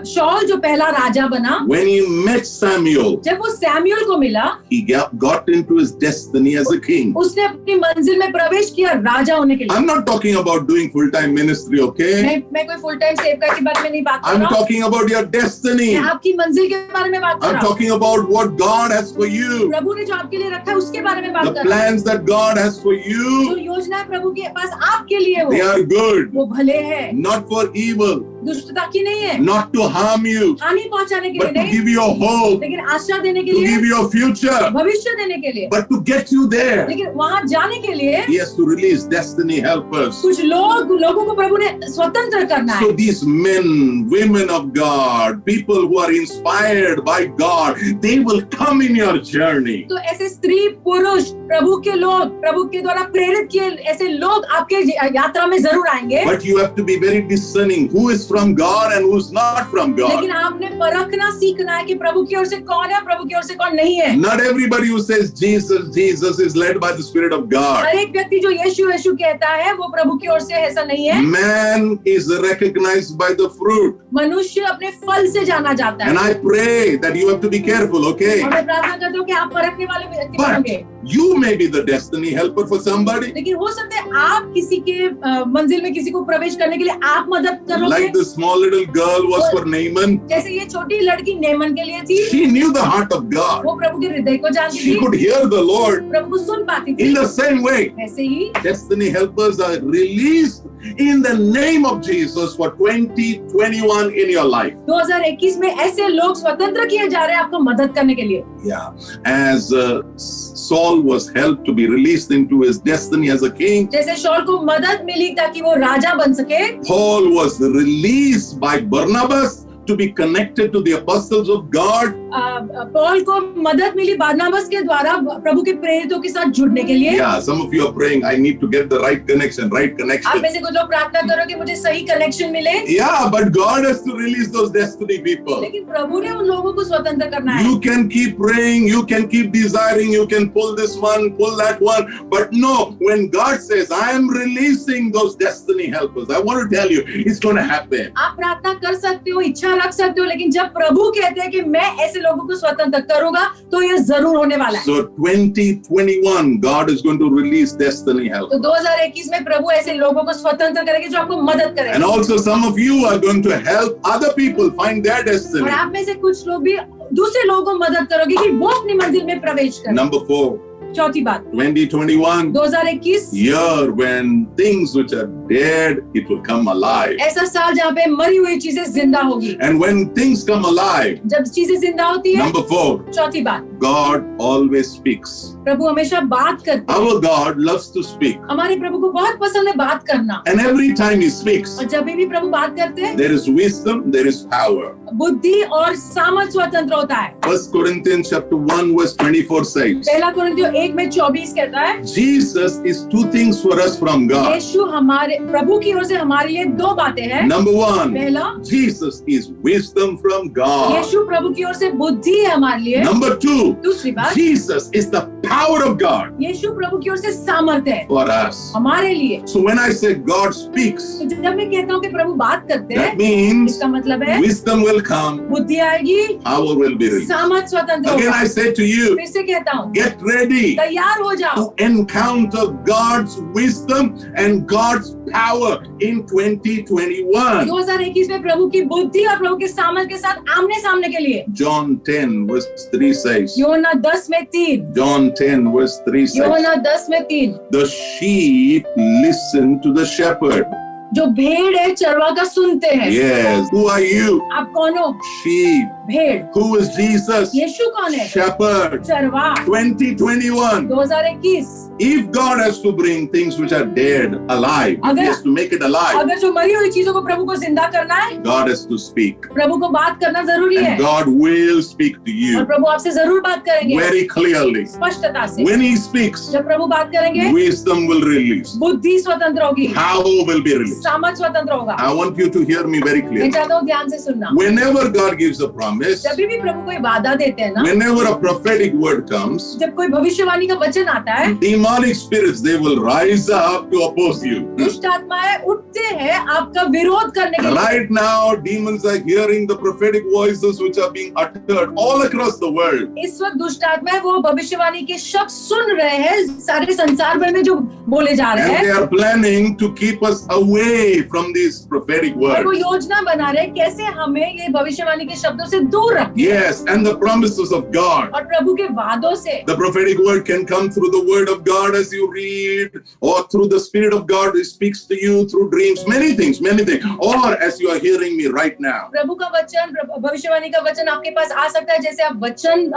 शौल जो पहला राजा बना, when he met Samuel, जब वो सैमुअल को मिला, he got into his destiny as a king. उसने अपनी मंजिल में प्रवेश किया राजा होने के लिए। I'm not talking about doing full-time ministry, okay? मैं कोई फुल टाइम सेवका के बारे में नहीं बात कर I'm रहा हूँ, talking about your destiny. मैं आपकी मंजिल के बारे में बात कर I'm रहा हूँ। talking about what God has for you. प्रभु ने जो आपके लिए रखा है उसके बारे में बात The कर रहा हूँ। plans that God has for जो you, योजना है प्रभु के पास आपके लिए they हो, are good, वो भले है, not for evil, दुष्टता की नहीं है, not to harm you, हानि पहुंचाने के लिए but to नहीं, give you a hope, लेकिन आशा देने के to लिए, give you a future, भविष्य देने के लिए। but to get you there. लेकिन वहां जाने के लिए He has to release destiny helpers. कुछ लोगों को प्रभु ने स्वतंत्र करना So है। these men, women of God, people who are inspired by God, they will come in your journey. तो ऐसे स्त्री पुरुष प्रभु के लोग, प्रभु के द्वारा प्रेरित किए ऐसे लोग आपके यात्रा में जरूर आएंगे। But you have to be very discerning who is from God and who is not from God. लेकिन आपने परखना सीखना है कि प्रभु की ओर से कौन है, प्रभु की ओर से कौन नहीं है। Not everybody who says Jesus, Jesus is led by the Spirit of God. हर एक व्यक्ति जो यीशु यीशु कहता है वो प्रभु की ओर से ऐसा नहीं है। Man is recognized by the fruit. मनुष्य अपने फल से जाना जाता And है। I pray that you have to be careful, okay? और मैं प्रार्थना करता हूँ कि आप परखने वाले व्यक्ति But होंगे। you may be the destiny helper for somebody. लेकिन हो सकता है आप किसी के मंजिल में किसी को प्रवेश करने के लिए आप मदद करोगे। Like the small little girl was for Naaman. जैसे ये छोटी लड़की नेमन के लिए थी, She knew the heart of God. वो प्रभु के हृदय को जानती She थी, could hear the Lord. प्रभु को सुन पाती थी। In the same way, वैसे ही destiny helpers are released in the name of Jesus for 2021 in your life. 2021 में ऐसे लोग स्वतंत्र किए जा रहे हैं आपको मदद करने के लिए। Yeah. As Saul was helped to be released into his destiny as a king, जैसे शौल को मदद मिली ताकि वो राजा बन सके, Paul was released by Barnabas to be connected to the apostles of God. Paul को मदद मिली बारनाबास के द्वारा प्रभु के प्रेरितों के साथ जुड़ने के लिए। Yeah, some of you are praying, I need to get the right connection. आप में से कुछ लोग प्रार्थना करो कि मुझे सही कनेक्शन मिले। Yeah, but God has to release those destiny people. लेकिन प्रभु ने उन लोगों को स्वतंत्र करना है। You can keep praying, you can keep desiring, you can pull this one, pull that one, but no, when God says, I am releasing those destiny helpers, I want to tell you, it's going to happen. आप प्रार्थना कर सकते हो, इच्छा रख सकते हो, लेकिन जब प्रभु कहते हैं कि मैं ऐसे लोगों को स्वतंत्र करूंगा, तो ये जरूर होने वाला है। So 2021, God is going to release destiny helpers. तो 2021 में प्रभु ऐसे लोगों को स्वतंत्र करेंगे जो आपको मदद करेंगे। And also some of you are going to help other people find their destiny. और आप में से कुछ लोग भी दूसरे लोगों को मदद करोगे कि वो अपनी मंजिल में प्रवेश करें। Number 4. चौथी बात, 2021, 2021 year when things which are dead, it will come alive. ऐसा साल जहाँ पे मरी हुई चीजें जिंदा होगी। And when things come alive, जब चीजें जिंदा होती है, number 4, चौथी बात, God always speaks. प्रभु हमेशा बात करते हैं। Our God loves to speak. हमारे प्रभु को बहुत पसंद है बात करना। And every time He speaks, और जब भी प्रभु बात करते हैं, there is wisdom, there is power. बुद्धि और सामर्थ स्वतंत्र होता है। 1 Corinthians chapter 1 verse 24 says, पहला कोरिन्थियों 1 में 24 कहता है, Jesus is 2 things for us from God. यीशु हमारे प्रभु की ओर से हमारे लिए 2 बातें हैं। Number 1, पहला, Jesus is wisdom from God. यीशु प्रभु की ओर से बुद्धि है हमारे लिए। Number 2, दूसरी बात, Jesus is the power of God यीशु प्रभु की ओर से सामर्थ है for us. हमारे लिए। So when I say God speaks, तो जब मैं कहता हूँ कि प्रभु बात करते हैं, that means इसका मतलब है wisdom will come, बुद्धि आएगी, power will be released. सामर्थ स्वतंत्र Again होगा। I say to you, फिर से कहता हूँ, get ready तैयार हो जाओ to encounter God's wisdom and God's power in 2021. 2021 में प्रभु की बुद्धि और प्रभु के सामर्थ के साथ आमने सामने के लिए। John 10 verse 3 says, यूहन्ना 10 में 3, John 10 verse 3 says, यूहन्ना 10 में 3, the sheep listen to the shepherd. जो भेड़ है चरवाहा सुनते हैं। Yes. Who are you? आप कौन हो? Sheep. भेड़। Who is Jesus? यीशु कौन है? Shepherd. चरवाहा। 2021. 2021 If God has to bring things which are dead alive, if He has to make it alive, अगर जो मरी हुई चीजों को प्रभु को जिंदा करना है, God has to speak. प्रभु को बात करना जरूरी है। And God will speak to और you प्रभु आपसे जरूर बात करेंगे very clearly. स्पष्टता से। When He speaks, जब प्रभु बात करेंगे, wisdom will release. बुद्धि स्वतंत्र होगी, Power will be released. सामर्थ स्वतंत्र होगा। I want you to hear me very मैं clearly. चाहता हूँ ध्यान से सुनना। Whenever God gives a promise, जब भी प्रभु कोई वादा देते हैं ना, whenever a prophetic word comes, जब कोई भविष्यवाणी का वचन आता है, demonic spirits, they will rise up to oppose you. दुष्ट आत्माएं उठते हैं आपका विरोध करने के लिए। Right now, demons are hearing the prophetic voices which are being uttered all across the world. इस वक्त दुष्ट आत्माएं वो भविष्यवाणी के शब्द सुन रहे हैं सारे संसार भर में जो बोले जा रहे And they हैं, are planning to keep us away from these prophetic और वो words. योजना बना रहे हैं कैसे हमें ये भविष्यवाणी के शब्दों से दूर रखें। Yes, and the promises of God. और प्रभु के वादों से The prophetic word can come through the word of God as you read, or through the Spirit of God who speaks to you through dreams, many things, or as you are hearing me right now. प्रभु का वचन, भविष्यवाणी का वचन आपके पास आ सकता है, जैसे आप वचन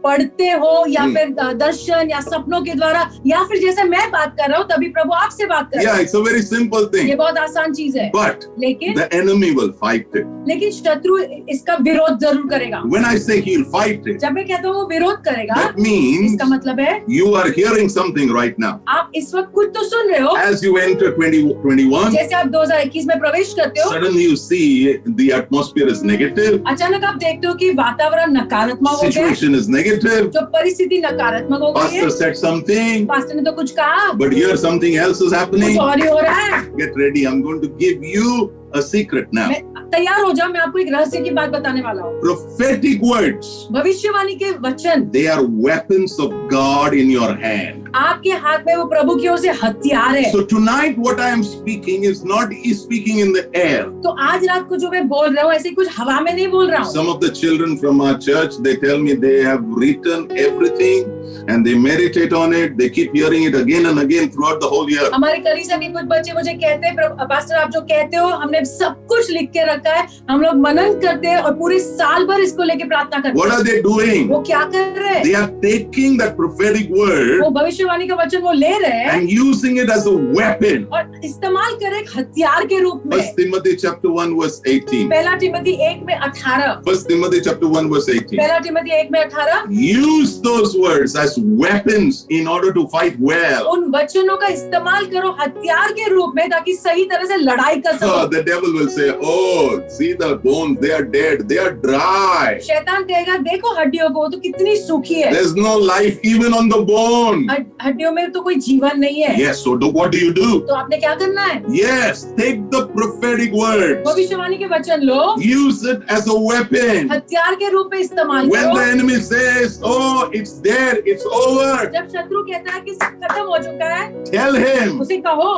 पढ़ते हो या फिर दर्शन या सपनों के द्वारा, या फिर जैसे मैं बात कर रहा हूँ तभी प्रभु आपसे बात कर रहा Yeah, है। it's a very simple ये thing, बहुत आसान चीज है, but लेकिन the enemy will fight it. लेकिन शत्रु इसका विरोध जरूर करेगा। When I say he'll fight it, जब मैं कहता हूँ वो विरोध करेगा, that means इसका मतलब है you are hearing something right now. आप इस वक्त कुछ तो सुन रहे हो। As you enter 2021, जैसे आप 2021 में प्रवेश करते हो, suddenly you see the atmosphere is negative, अचानक आप देखते हो कि वातावरण नकारात्मक हो गया, situation is negative, जो परिस्थिति नकारात्मक हो गई है। pastor said something, पास्टर ने तो कुछ कहा, but here something else is कुछ happening. और ही हो रहा है। Get ready, I'm going to give you a secret now. मैं तैयार हो जाओ, मैं आपको एक रहस्य की बात बताने वाला हूँ। Prophetic words, भविष्यवाणी के वचन they are weapons of God in your hand. आपके हाथ में वो प्रभु की ओर से हथियार है। So tonight what I am speaking is not speaking in the air. तो आज रात को जो मैं बोल रहा हूँ ऐसे कुछ हवा में नहीं बोल रहा हूँ। Some of the children from our church, they tell me they have written everything and they meditate on it. They keep hearing it again and again throughout the whole year. हमारे कलीसिया के कुछ बच्चे मुझे कहते हैं, पास्टर आप जो कहते हो हमने में सब कुछ लिख के रखा है, हम लोग मनन करते हैं और पूरे साल भर इसको लेके प्रार्थना करते What हैं। are they doing? वो क्या कर रहे हैं? They are taking that prophetic word वो भविष्यवाणी का वचन वो ले रहे हैं and using it as a weapon. और इस्तेमाल करें एक हथियार के रूप में। 1 Timothy chapter 1 verse 18. पहला टिमोथी 1 में 18। 1 Timothy chapter 1 verse 18. पहला टिमोथी 1 में 18। Use those words as weapons in order to fight well. उन वचनों का इस्तेमाल करो हथियार के रूप में ताकि सही तरह से लड़ाई कर Oh, सको। the devil will say, oh, see the bones, they are dead, they are dry. शैतान कहेगा देखो हड्डियों को, वो तो कितनी सूखी है, There's no life even on the bone. हड्डियों में तो कोई जीवन नहीं है। Yes, so what do? तो आपने क्या करना है? Yes, take the prophetic words. भविष्यवाणी के वचन लो, Use it as a weapon. हथियार के रूप में इस्तेमाल When करो। the enemy says, oh, it's dead, it's over, जब शत्रु कहता है कि सब खत्म हो चुका है, tell him, उसे कहो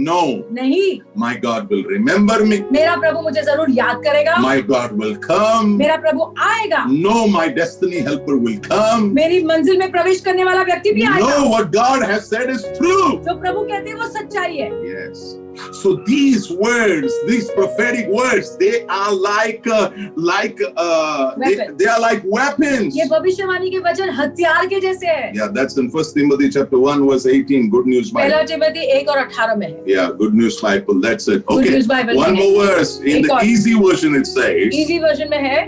no, नहीं, my God will remember me. मेरा प्रभु मुझे जरूर याद करेगा, My God will come. मेरा प्रभु आएगा, No, my destiny helper will come. मेरी मंजिल में प्रवेश करने वाला व्यक्ति भी आएगा। No, what God has said is true. जो प्रभु कहते हैं वो सच्चाई है। Yes. So these words, these prophetic words, they are like they are like weapons. ये भविष्यवाणी के वचन हथियार के जैसे है। Yeah, that's in 1 Timothy chapter 1 verse 18. Good News पहला Bible. टिमोथी 1 और 18 में है। Yeah, Good News Bible. That's it. Good Okay. News Bible One में है। more verse. In एक the और। easy version it says, easy version में है,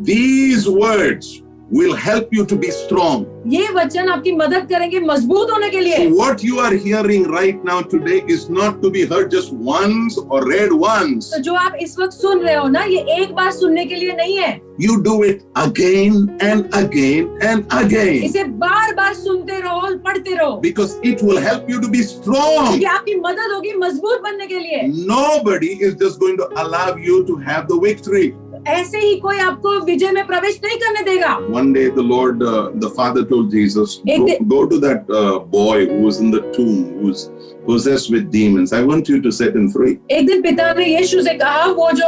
these words will help you to be strong. ये वचन आपकी मदद करेंगे मजबूत होने के लिए। So what you are hearing right now today is not to be heard just once or read once. तो जो आप इस वक्त सुन रहे हो ना, ये एक बार सुनने के लिए नहीं है, You do it again and again and again. इसे बार बार सुनते रहो, पढ़ते रहो, Because it will help you to be strong. ये आपकी मदद होगी मजबूत बनने के लिए। Nobody is just going to allow you to have the victory. ऐसे ही कोई आपको विजय में प्रवेश नहीं करने देगा। One day the Lord, the Father told Jesus, go to that boy who was in the tomb, who's possessed with demons. I want you to set him free. एक दिन पिता ने यीशु से कहा, वो जो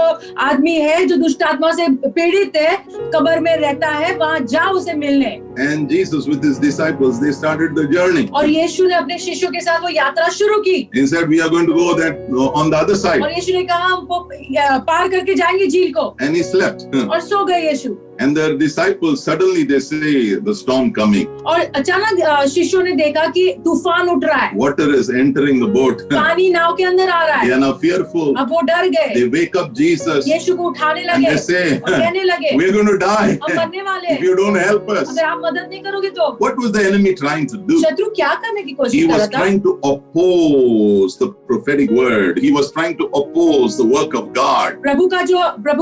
आदमी है जो दुष्ट आत्मा से पीड़ित है, कब्र में रहता है, वहाँ जा उसे मिलने। And Jesus with his disciples, they started the journey. और यीशु ने अपने शिष्यों के साथ वो यात्रा शुरू की। He said, we are going to go that on the other side. और यीशु ने कहा हम वो पार करके जाएंगे झील को। And he slept. और सो गए यीशु। And the disciples, suddenly they say, the storm coming. और अचानक शिष्यों ने देखा कि तूफान उठ रहा है, Water is entering the boat. पानी नाव के अंदर आ रहा They है। are now fearful. अब वो डर गए, They wake up Jesus यीशु को उठाने and लगे they say, और कहने लगे we're going to die हम मरने वाले if हैं, you don't help us. अगर आप मदद नहीं करोगे तो। What was the enemy trying to do? शत्रु क्या करने की He कोशिश कर was रहा था? trying to oppose the prophetic word. He was trying to oppose the work of God. प्रभु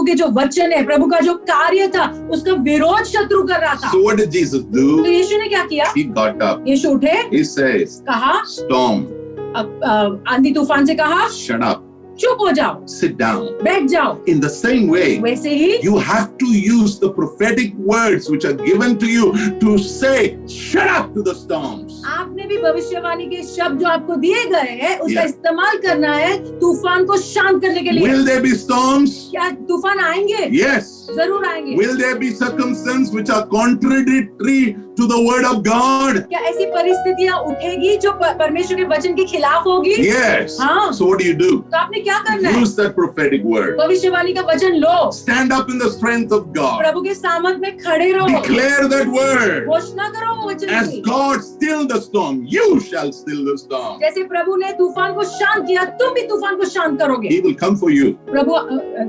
के जो वचन है, प्रभु का जो कार्य था, उसका विरोध शत्रु कर रहा था। So what did Jesus तो do? यीशु ने क्या किया? He got up. यीशु उठे, He says, कहा, storm, आंधी तूफान से कहा, shut up, चुप हो जाओ, sit down. बैठ जाओ। In the same way, वैसे ही you have to use the prophetic words which are given to you to say, shut up to the storms. आपने भी भविष्यवाणी के शब्द जो आपको दिए गए हैं, उसका Yeah. इस्तेमाल करना है तूफान को शांत करने के लिए। Will there be storms? क्या तूफान आएंगे? Yes. जरूर आएंगे। Will there be circumstances which are contradictory to the word of God? क्या ऐसी परिस्थितियां उठेगी जो परमेश्वर के वचन के खिलाफ होगी? Yes. हाँ। So what do you do? तो आपने क्या करना है? Use that prophetic word. भविष्यवाणी का वचन लो, Stand up in the strength of God. प्रभु के सामर्थ में खड़े रहो, Declare that word. घोषणा करो वो वचन As की। God still the storm, you shall still the storm. जैसे प्रभु ने तूफान को शांत किया, तुम भी तूफान को शांत करोगे। He will come for you. प्रभु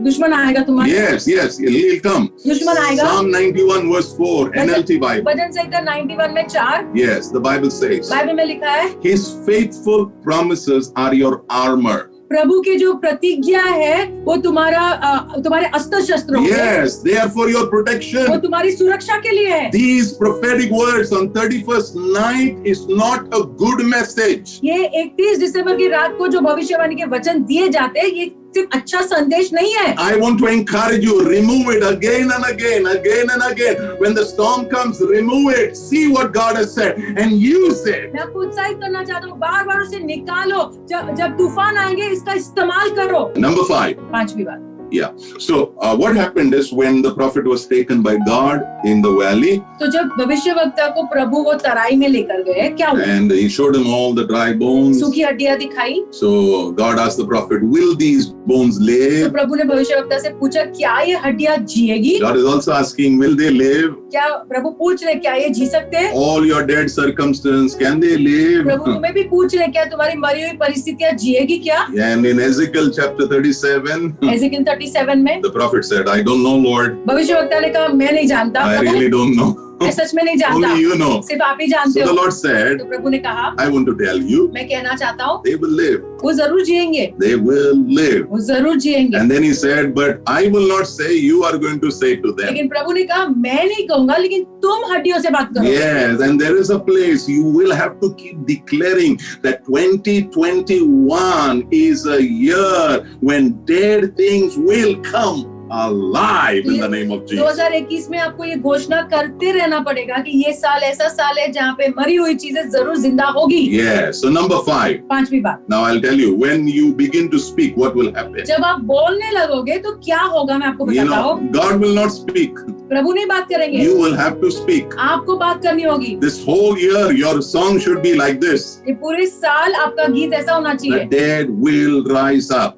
दुश्मन आएगा तुम्हारे, Yes, yes, he'll come. दुश्मन आएगा। Psalm 91 verse 4, NLT Bible. भजन संहिता 91 में 4, Yes, the Bible says, Bible में लिखा है, His faithful promises are your armor. प्रभु की जो प्रतिज्ञा है वो तुम्हारे अस्त्र शस्त्र होंगे, Yes, they are for your वो protection. तुम्हारी सुरक्षा के लिए है। These prophetic words on 31st night is not a good message. ये 31 दिसंबर की रात को जो भविष्यवाणी के वचन दिए जाते हैं, ये सिर्फ अच्छा संदेश नहीं है। I want to encourage you, remove it again and again, again and again. When the storm comes, remove it. See what God has said and use it. मैं आपको उत्साहित करना चाहता हूँ, बार बार उसे निकालो। जब तूफान आएंगे, इसका इस्तेमाल करो। Number 5, पांचवी बात, Yeah. So what happened is when the prophet was taken by God in the valley, तो जब भविष्यवक्ता को प्रभु वो तराई में लेकर गए, क्या हुआ? and he showed him all the dry bones. सूखी हड्डियां दिखाई। So God asked the prophet, will these bones तो live? प्रभु ने भविष्यवक्ता से पूछा, क्या ये हड्डियां जिएगी? God is also asking, will they live? क्या प्रभु पूछ रहे, क्या ये जी सकते हैं? All your dead circumstances, can they live? प्रभु तुम्हें भी पूछ रहे, क्या तुम्हारी मरी हुई परिस्थितियां जिएगी क्या? And in Ezekiel chapter 37, एजेकिएल 37 में the prophet said, I don't know, Lord. भविष्यवक्ता ने कहा, मैं नहीं जानता I Prabhu, really don't know. मैं सच में नहीं जानता, Only you know. सिर्फ आप ही जानते So the हो। Lord said, तो प्रभु ने कहा, I want to tell you, मैं कहना चाहता हूँ, they will live. वो जरूर जिएंगे, They will live. वो जरूर जिएंगे। And then he said, but I will not say, you are going to say to them. लेकिन प्रभु ने कहा, मैं नहीं कहूंगा, लेकिन तुम हड्डियों से बात करो। Yes, and there is a place you will have to keep declaring that 2021 is a year when dead things will come alive in the name of Jesus. 2021 में आपको ये घोषणा करते रहना पड़ेगा कि ये साल ऐसा साल है जहाँ पे मरी हुई चीजें जरूर जिंदा होगी। Yes, so number 5. पांचवी बात, Now I'll tell you, when you begin to speak, what will happen? जब आप बोलने लगोगे तो क्या होगा, मैं आपको You बताता know, हूँ। God will not speak. प्रभु नहीं बात करेंगे, You will have to speak. आपको बात करनी होगी। This whole year, your song should be like this. ये पूरे साल आपका गीत ऐसा होना The चाहिए, dead will rise up.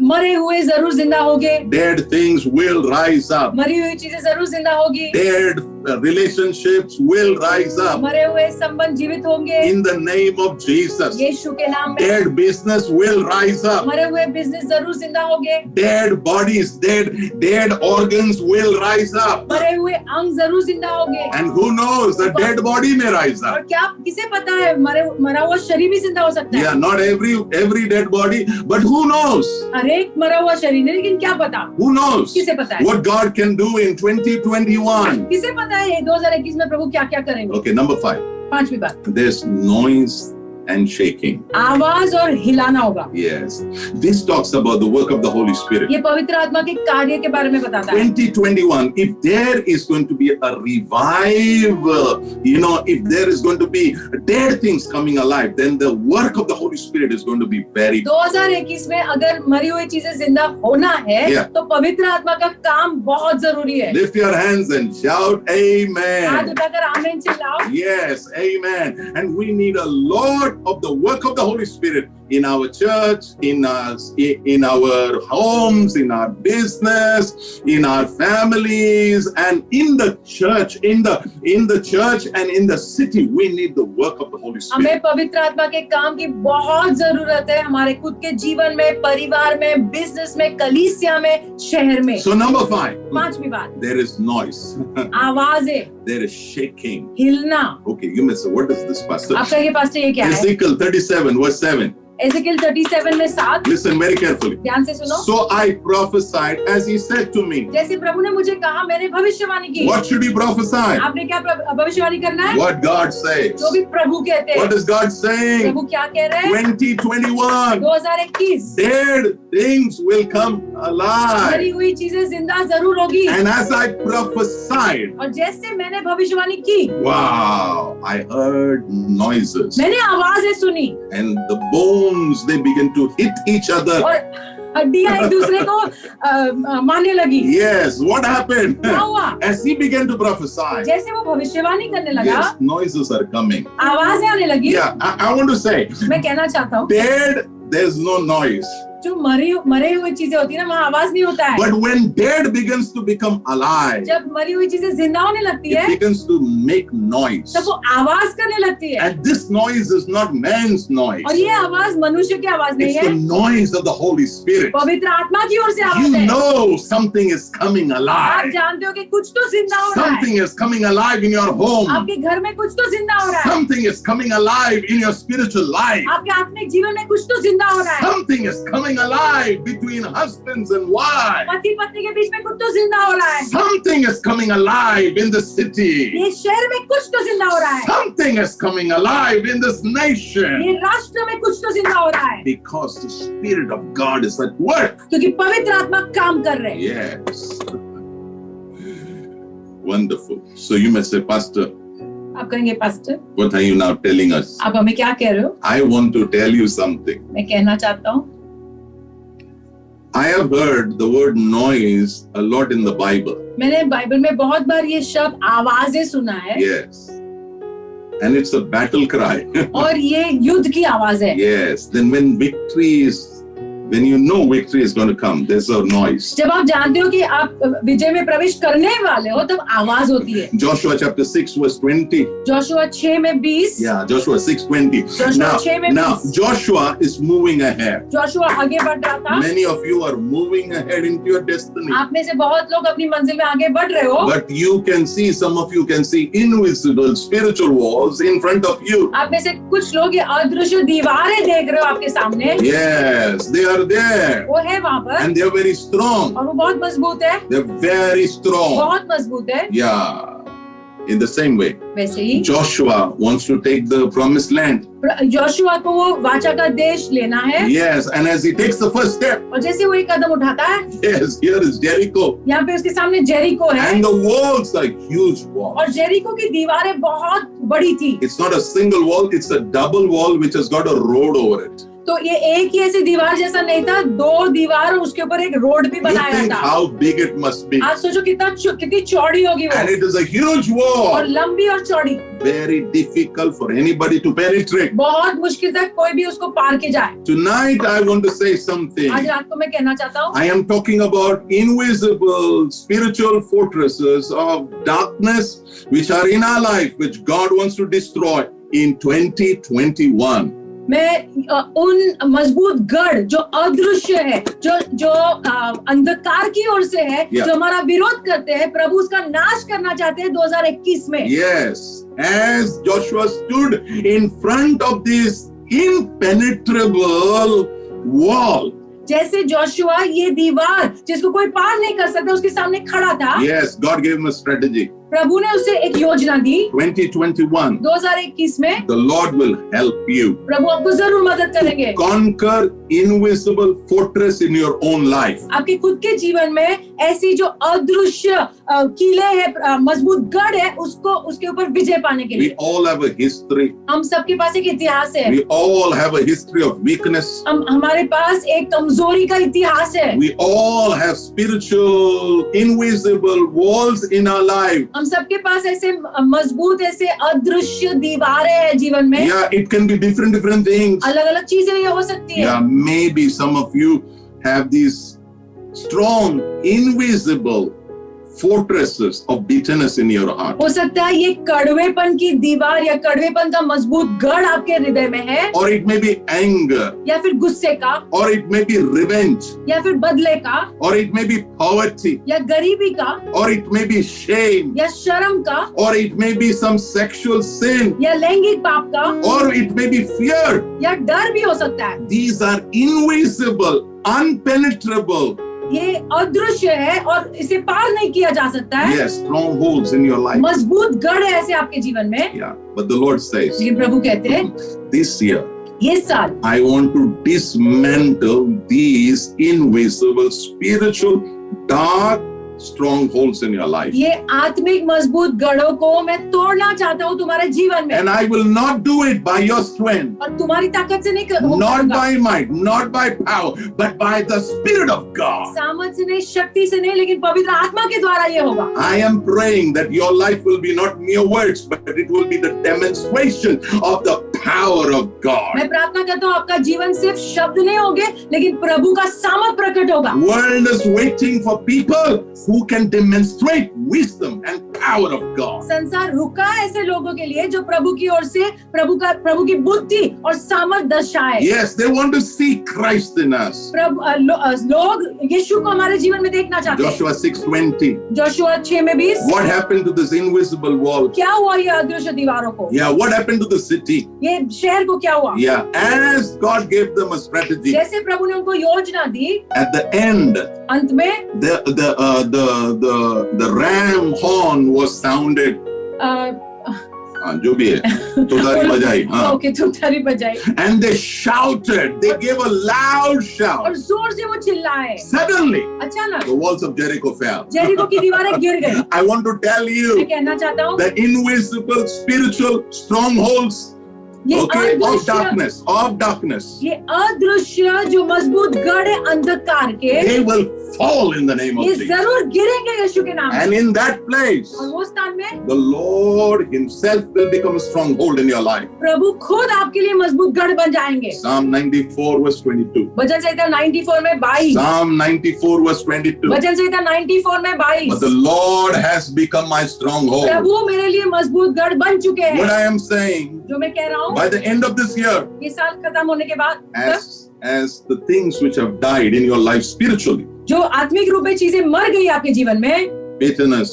मरे हुए जरूर जिंदा होंगे, Dead things will rise up. मरी हुई चीजें जरूर जिंदा होगी, Dead relationships will rise up. मरे हुए संबंध जीवित होंगे In the name of Jesus. यीशु के नाम में। Dead business will rise up. मरे हुए बिजनेस जरूर जिंदा होंगे, Dead bodies, dead organs will rise up. मरे हुए अंग जरूर जिंदा होंगे। And who knows, the dead body may rise और up. क्या किसे पता है, मरा हुआ शरीर भी जिंदा हो सकता है। Yeah, not every dead body, but who knows? हर एक मरा हुआ शरीर है, लेकिन क्या पता, Who knows किसे पता है, what God can do in 2021? किसे पता है ये 2021 में प्रभु क्या क्या करेंगे। Okay, number 5. पांचवी बात, There's noise and shaking. आवाज और हिलाना होगा। Yes. This talks about the work of the Holy Spirit. ये पवित्र आत्मा के कार्य के बारे में बताता है। 2021, if there is going to be a revival, if there is going to be dead things coming alive, then the work of the Holy Spirit is going to be very 2021 में अगर मरी हुई चीजें जिंदा होना है, Yeah. तो पवित्र आत्मा का काम बहुत जरूरी है। Lift your hands and shout हाथ amen. उठाकर आमीन चिल्लाओ। Yes, amen. And we need a lot of the work of the Holy Spirit in our church, in our homes, in our business, in our families, and in the church, in the church and in the city. We need the work of the Holy Spirit. हमें पवित्र आत्मा के काम की बहुत जरूरत है, हमारे खुद के जीवन में, परिवार में, बिजनेस में, कलीसिया में, शहर में। So number 5, पांचवी बात, there is noise. आवाज है, There is shaking. हिलना। Okay, you may say, what is this, Pastor? आप कहिए पास्टर ये क्या है? Ezekiel 37 verse 7. एजेकिएल 37 में 7, Listen very carefully. ध्यान से सुनो। So I prophesied as he said to me. जैसे प्रभु ने मुझे कहा, मैंने भविष्यवाणी की। What should he prophesy? आपने क्या भविष्यवाणी करना है? What God says. जो भी प्रभु कहते हैं। What is God saying? प्रभु क्या कह रहे हैं? 2021. 2021 Dead things will come मरी alive. हुई चीजें जिंदा जरूर होगी। And as I prophesied, और जैसे मैंने भविष्यवाणी की, wow, I heard noises. मैंने आवाजें सुनी And the bones, they began to hit each other. और हड्डियां एक दूसरे को मारने लगी। Yes, what happened? क्या हुआ? As he began to prophesy, जैसे वो भविष्यवाणी करने लगा, yes, noises are coming. आवाजें आने लगी। Yeah, I want to say, मैं कहना चाहता हूँ, dead, there's no noise. जो मरे हुई चीजें होती है ना, वहाँ आवाज नहीं होता है। But when dead begins to become alive, जब मरी हुई चीजें जिंदा होने लगती it है, begins to make noise. तब वो आवाज करने लगती है। And this noise is not man's noise. और ये आवाज मनुष्य की आवाज नहीं It's the है, noise of the Holy Spirit. पवित्र आत्मा की ओर से आवाज You है। know something is coming आप alive. जानते हो कि कुछ तो जिंदा हो रहा है, Something is coming alive in your home. आपके घर में कुछ तो जिंदा हो रहा है, Something is coming alive in your spiritual life. आपके आत्मिक जीवन में कुछ तो जिंदा हो रहा है, Something is coming alive between husbands and wives. पति पत्नी के बीच में कुछ तो जिंदा हो रहा है, Something is coming alive in the city. ये शहर में कुछ तो जिंदा हो रहा है, Something is coming alive in this nation. ये राष्ट्र में कुछ तो जिंदा हो रहा है, Because the Spirit of God is at work. क्योंकि पवित्र आत्मा काम कर रहे हैं। Yes. Wonderful. So you may say, Pastor, आप कहेंगे pastor, what are you now telling us? आप हमें क्या कह रहे हो? I want to tell you something. मैं कहना चाहता हूँ, I have heard the word noise a lot in the Bible. मैंने बाइबल में बहुत बार ये शब्द आवाजें सुना है। Yes. And it's a battle cry. और ये युद्ध की आवाज है। Yes. Then when you know victory is going to come, there's a noise. जब आप जानते हो कि आप विजय में प्रवेश करने वाले हो, तब आवाज होती है। Joshua chapter 6 verse 20. जोशुआ 6 में 20। Yeah, Joshua 6:20. जोशुआ 6 में 20। Now Joshua is moving ahead. Joshua आगे बढ़ रहा था। Many of you are moving ahead into your destiny. आप में से बहुत लोग अपनी मंजिल में आगे बढ़ रहे हो। But you can see, some of you can see invisible spiritual walls in front of you. आप में से कुछ लोग ये अदृश्य दीवारें देख रहे हो आपके सामने। Yes, they are there. वो है वहाँ पर। And they are very strong. और वो बहुत मजबूत है। They are very strong. बहुत मजबूत है। Yeah. In the same way, वैसे ही Joshua wants to take the promised land. Joshua को वो वाचा का देश लेना है। Yes, and as he takes the first step, और जैसे वो एक कदम उठाता है, yes, here is Jericho. यहाँ पे उसके सामने जेरिको है। And the walls are huge walls. और जेरिको की दीवारें बहुत बड़ी थी। It's not a single wall, it's a double wall which has got a road over it. तो ये एक ही ऐसी दीवार जैसा नहीं था, दो दीवार और उसके ऊपर एक रोड भी You बनाया think था। how big it must be. आप सोचो कितनी चौड़ी होगी वो। And it is a huge और wall. लंबी और चौड़ी। Very difficult for anybody to penetrate. बहुत मुश्किल था कोई भी उसको पार के जाए। Tonight I want to say something. आज रात को मैं कहना चाहता हूँ, I am talking about invisible spiritual fortresses of darkness which are in our life, which God wants to destroy in 2021. मैं उन मजबूत गढ़ जो अदृश्य है, जो अंधकार की ओर से है, Yeah. जो हमारा विरोध करते हैं, प्रभु उसका नाश करना चाहते हैं 2021 में। Yes, as Joshua stood in front of this impenetrable wall. जैसे जोशुआ ये दीवार जिसको कोई पार नहीं कर सकता उसके सामने खड़ा था। Yes, God gave him a strategy. प्रभु ने उसे एक योजना दी। 2021, 2021 में the Lord will help you प्रभु आपको जरूर मदद करेंगे। conquer invisible fortress in your own life. आपके खुद के जीवन में ऐसी जो अदृश्य किले है, मजबूत गढ़ है, उसके ऊपर विजय पाने के We लिए all have a history. हम सबके पास एक इतिहास है। We all have a history of weakness. हमारे पास एक कमजोरी का इतिहास है। We all have spiritual invisible walls in our life. हम सबके पास ऐसे मजबूत ऐसे अदृश्य दीवारें हैं जीवन में। Yeah, it can be different things. अलग अलग चीजें ये हो सकती है। Yeah, maybe some of you have these strong invisible fortresses of bitterness in your heart. हो सकता है ये कड़वेपन की दीवार या कड़वेपन का मजबूत गढ़ आपके हृदय में है, Or it may be anger. या फिर गुस्से का, Or it may be revenge. या फिर बदले का, Or it may be poverty. या गरीबी का, Or it may be shame. या शर्म का, Or it may be some sexual sin. या लैंगिक पाप का, Or it may be fear. या डर भी हो सकता है। These are invisible, unpenetrable. ये अदृश्य है और इसे पार नहीं किया जा सकता है। Yes, strongholds in your life. मजबूत गढ़ है ऐसे आपके जीवन में। Yeah, but the Lord says, लेकिन प्रभु कहते हैं this year, ये साल I want to dismantle these invisible, spiritual, dark strongholds in your life. ये आत्मिक मजबूत गढ़ों को मैं तोड़ना चाहता हूँ तुम्हारे जीवन में। And I will not do it by your strength, और तुम्हारी ताकत से नहीं not by might, not by power, but by the Spirit of God. सामर्थ से नहीं, शक्ति से नहीं, लेकिन पवित्र आत्मा के द्वारा ये होगा। I am praying that your life will be not mere words, but it will be the demonstration of the power of God. मैं प्रार्थना करता हूँ आपका जीवन सिर्फ शब्द नहीं होंगे, लेकिन प्रभु का सामर्थ प्रकट होगा। World is waiting for people who can demonstrate wisdom and power of God. संसार रुका है ऐसे लोगों के लिए जो प्रभु की ओर से प्रभु की बुद्धि और सामर्थ दर्शाए। Yes, they want to see Christ in us. लोग यीशु को हमारे जीवन में देखना चाहते हैं। Joshua 6:20. जोशुआ 6 में 20। What happened to this invisible wall? क्या हुआ ये अदृश्य दीवारों को? Yeah, what happened to the city? ये शहर को क्या हुआ? Yeah, as God gave them a strategy, जैसे प्रभु ने उनको योजना दी, at the end, अंत में the ram horn was sounded. जो भी है, तुतारी बजाई. ओके, तुतारी बजाई. And they shouted. They gave a loud shout. और जोर से वो चिल्लाए. Suddenly, अचानक the walls of Jericho fell. Jericho की दीवारें गिर गई. I want to tell you, मैं कहना चाहता हूँ, the invisible spiritual strongholds ये Okay, of अदृश्य, darkness. ये अदृश्य जो मजबूत गढ़ है अंधकार के, They will fall in the name of ये Jesus. जरूर गिरेंगे यीशु के नाम में। And in that place, और वो स्थान में the Lord Himself will become a stronghold in your life. प्रभु खुद आपके लिए मजबूत गढ़ बन जाएंगे। Psalm 94 verse 22. वचन संहिता 94 में 22, Psalm 94 verse 22. वचन संहिता 94 में 22, But the Lord has become my stronghold. प्रभु मेरे लिए मजबूत गढ़ बन चुके What हैं। I am saying, जो मैं कह रहा हूँ, by the end of this year, ये साल खत्म होने के बाद as the things which have died in your life spiritually, जो आत्मिक रूप में चीजें मर गई आपके जीवन में, bitterness,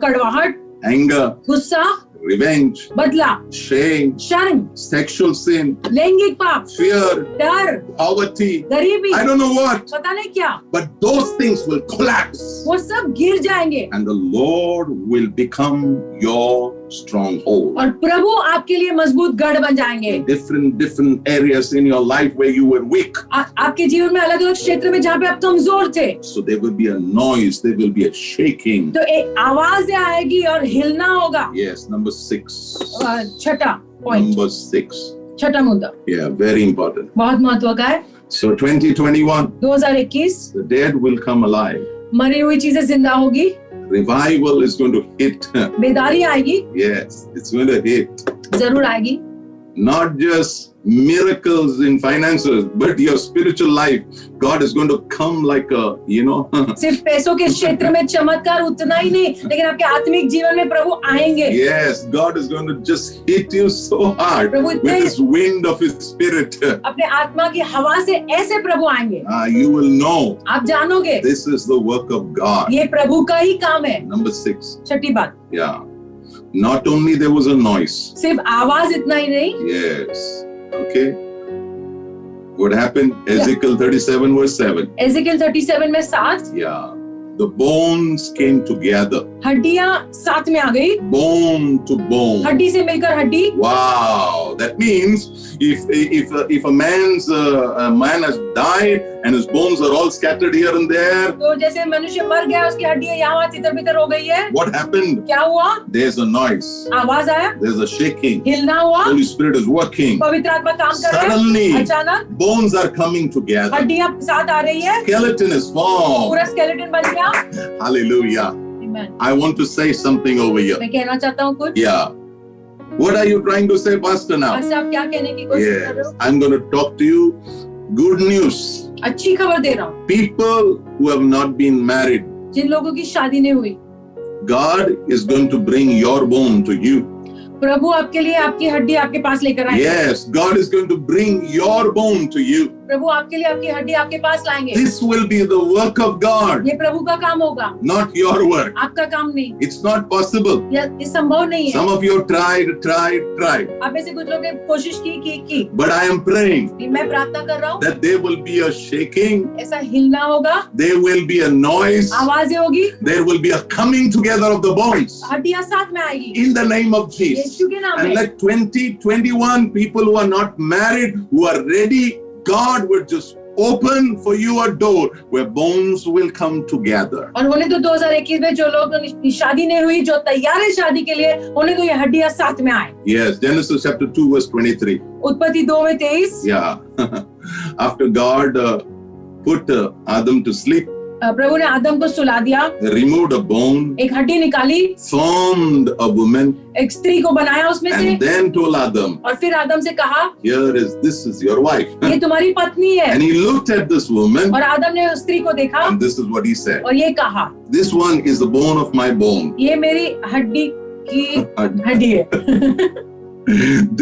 कड़वाहट, anger, गुस्सा, revenge, बदला, shame, शर्म, sexual sin, लैंगिक पाप, fear, डर, poverty, गरीबी, I don't know what, पता नहीं क्या, but those things will collapse वो सब गिर जाएंगे and the Lord will become your stronghold. और प्रभु आपके लिए मजबूत गढ़ बन जाएंगे। Different areas in your life where you were weak. आपके जीवन में अलग अलग क्षेत्र में जहाँ पे आप कमजोर थे, So there will be a noise, there will be a shaking. तो एक आवाज आएगी और हिलना होगा। Yes, number 6. छठा पॉइंट, Number 6. छठा मुद्दा Yeah, very important. बहुत महत्व का है। So 2021, 2021 the dead will come alive. मरी हुई चीजें जिंदा होगी, Revival is going to hit. बेदारी आएगी, Yes, it's going to hit. जरूर आएगी। Not just miracles in finances, but your spiritual life. God is going to come like a, सिर्फ पैसों के क्षेत्र में चमत्कार उतना ही नहीं, लेकिन आपके आत्मिक जीवन में प्रभु आएंगे। Yes, God is going to just hit you so hard Prabhu with इतने His wind of His Spirit. अपने आत्मा की हवा से ऐसे प्रभु आएंगे, You will know आप जानोगे this is the work of God. ये प्रभु का ही काम है। Number 6. छठी बात, Yeah. Not only there was a noise. सिर्फ आवाज इतना ही नहीं, Yes. Okay. What happened? Ezekiel 37 verse 7. एजेकिएल 37 में 7 Yeah. The bones came together. हड्डियां साथ में आ गई, Bone to bone. हड्डी से मिलकर हड्डी। Wow. That means if a man has died and his bones are all scattered here and there, तो जैसे मनुष्य मर गया, उसकी हड्डियां यहाँ तितर बितर हो गई है, what happened? क्या हुआ? There's a noise. आवाज आया, There's a shaking. हिलना हुआ, Holy Spirit is working. पवित्र आत्मा काम कर रहा है। Suddenly, अचानक bones are coming together. हड्डियां साथ आ रही है, Skeleton is formed. पूरा स्केलेटन बन गया। Hallelujah. Amen. I want to say something over here. मैं कहना चाहता हूँ कुछ। Yeah. What are you trying to say, Pastor, now? आज से आप क्या कहने की कोशिश कर रहे Yes. हो? I'm going to talk to you. Good news. अच्छी खबर दे रहा हूँ। People who have not been married, जिन लोगों की शादी नहीं हुई, God is going to bring your bone to you. प्रभु आपके लिए आपकी हड्डी आपके पास लेकर आएंगे। Yes, God is going to bring your bone to you. प्रभु आपके लिए आपकी हड्डी आपके पास लाएंगे। This will be the work of God, ये प्रभु का काम होगा, not your work. आपका काम नहीं। It's not possible. ये संभव नहीं है। Some of you tried. आप में से कुछ लोगों ने कोशिश की, But I am praying मैं प्रार्थना कर रहा हूँ, that there will be a shaking, ऐसा हिलना होगा, there will be a noise, आवाजें होगी, there will be a coming together of the bones हड्डियां साथ में आएगी, in the name of Jesus. यीशु के नाम And में। let 2021 people who are not married, who are ready, God will just open for you a door where bones will come together. और होने तो 2021 में जो लोग शादी नहीं हुई, जो तैयार है शादी के लिए, होने तो ये हड्डियां साथ में आए। Yes, Genesis chapter 2 verse 23. उत्पत्ति 2 में 23, Yeah. After God put Adam to sleep, प्रभु ने आदम को सुला दिया, removed a bone, एक हड्डी निकाली, formed a woman, एक स्त्री को बनाया उसमें से, and then told Adam, और फिर आदम से कहा, this is your wife. ये तुम्हारी पत्नी है। And he looked at this woman, और आदम ने उस स्त्री को देखा and this is what he said. और ये कहा, This one is the bone of my bone. ये मेरी हड्डी की हड्डी है।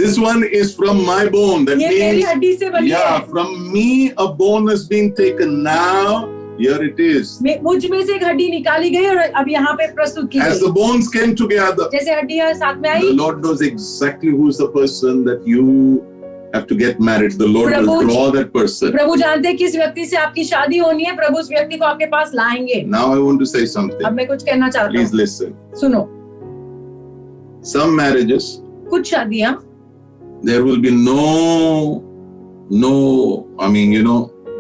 This one is from my bone. That ये मेरी means, हड्डी से बनी yeah, है। from me a bone has been taken. Now, here it is. मुझ में से एक हड्डी निकाली गई और अब यहाँ पे प्रस्तुत की As गई। the bones came together, जैसे हड्डियां साथ में the I, Lord knows exactly who is the person that you have to get married. The Lord will Prabhu- draw that person. प्रभु जानते हैं किस व्यक्ति से आपकी शादी होनी है, प्रभु उस व्यक्ति को आपके पास लाएंगे। Now I want to say अब something. मैं कुछ कहना चाहता Please हूँ, listen. सुनो। Some marriages, कुछ शादियां, there will be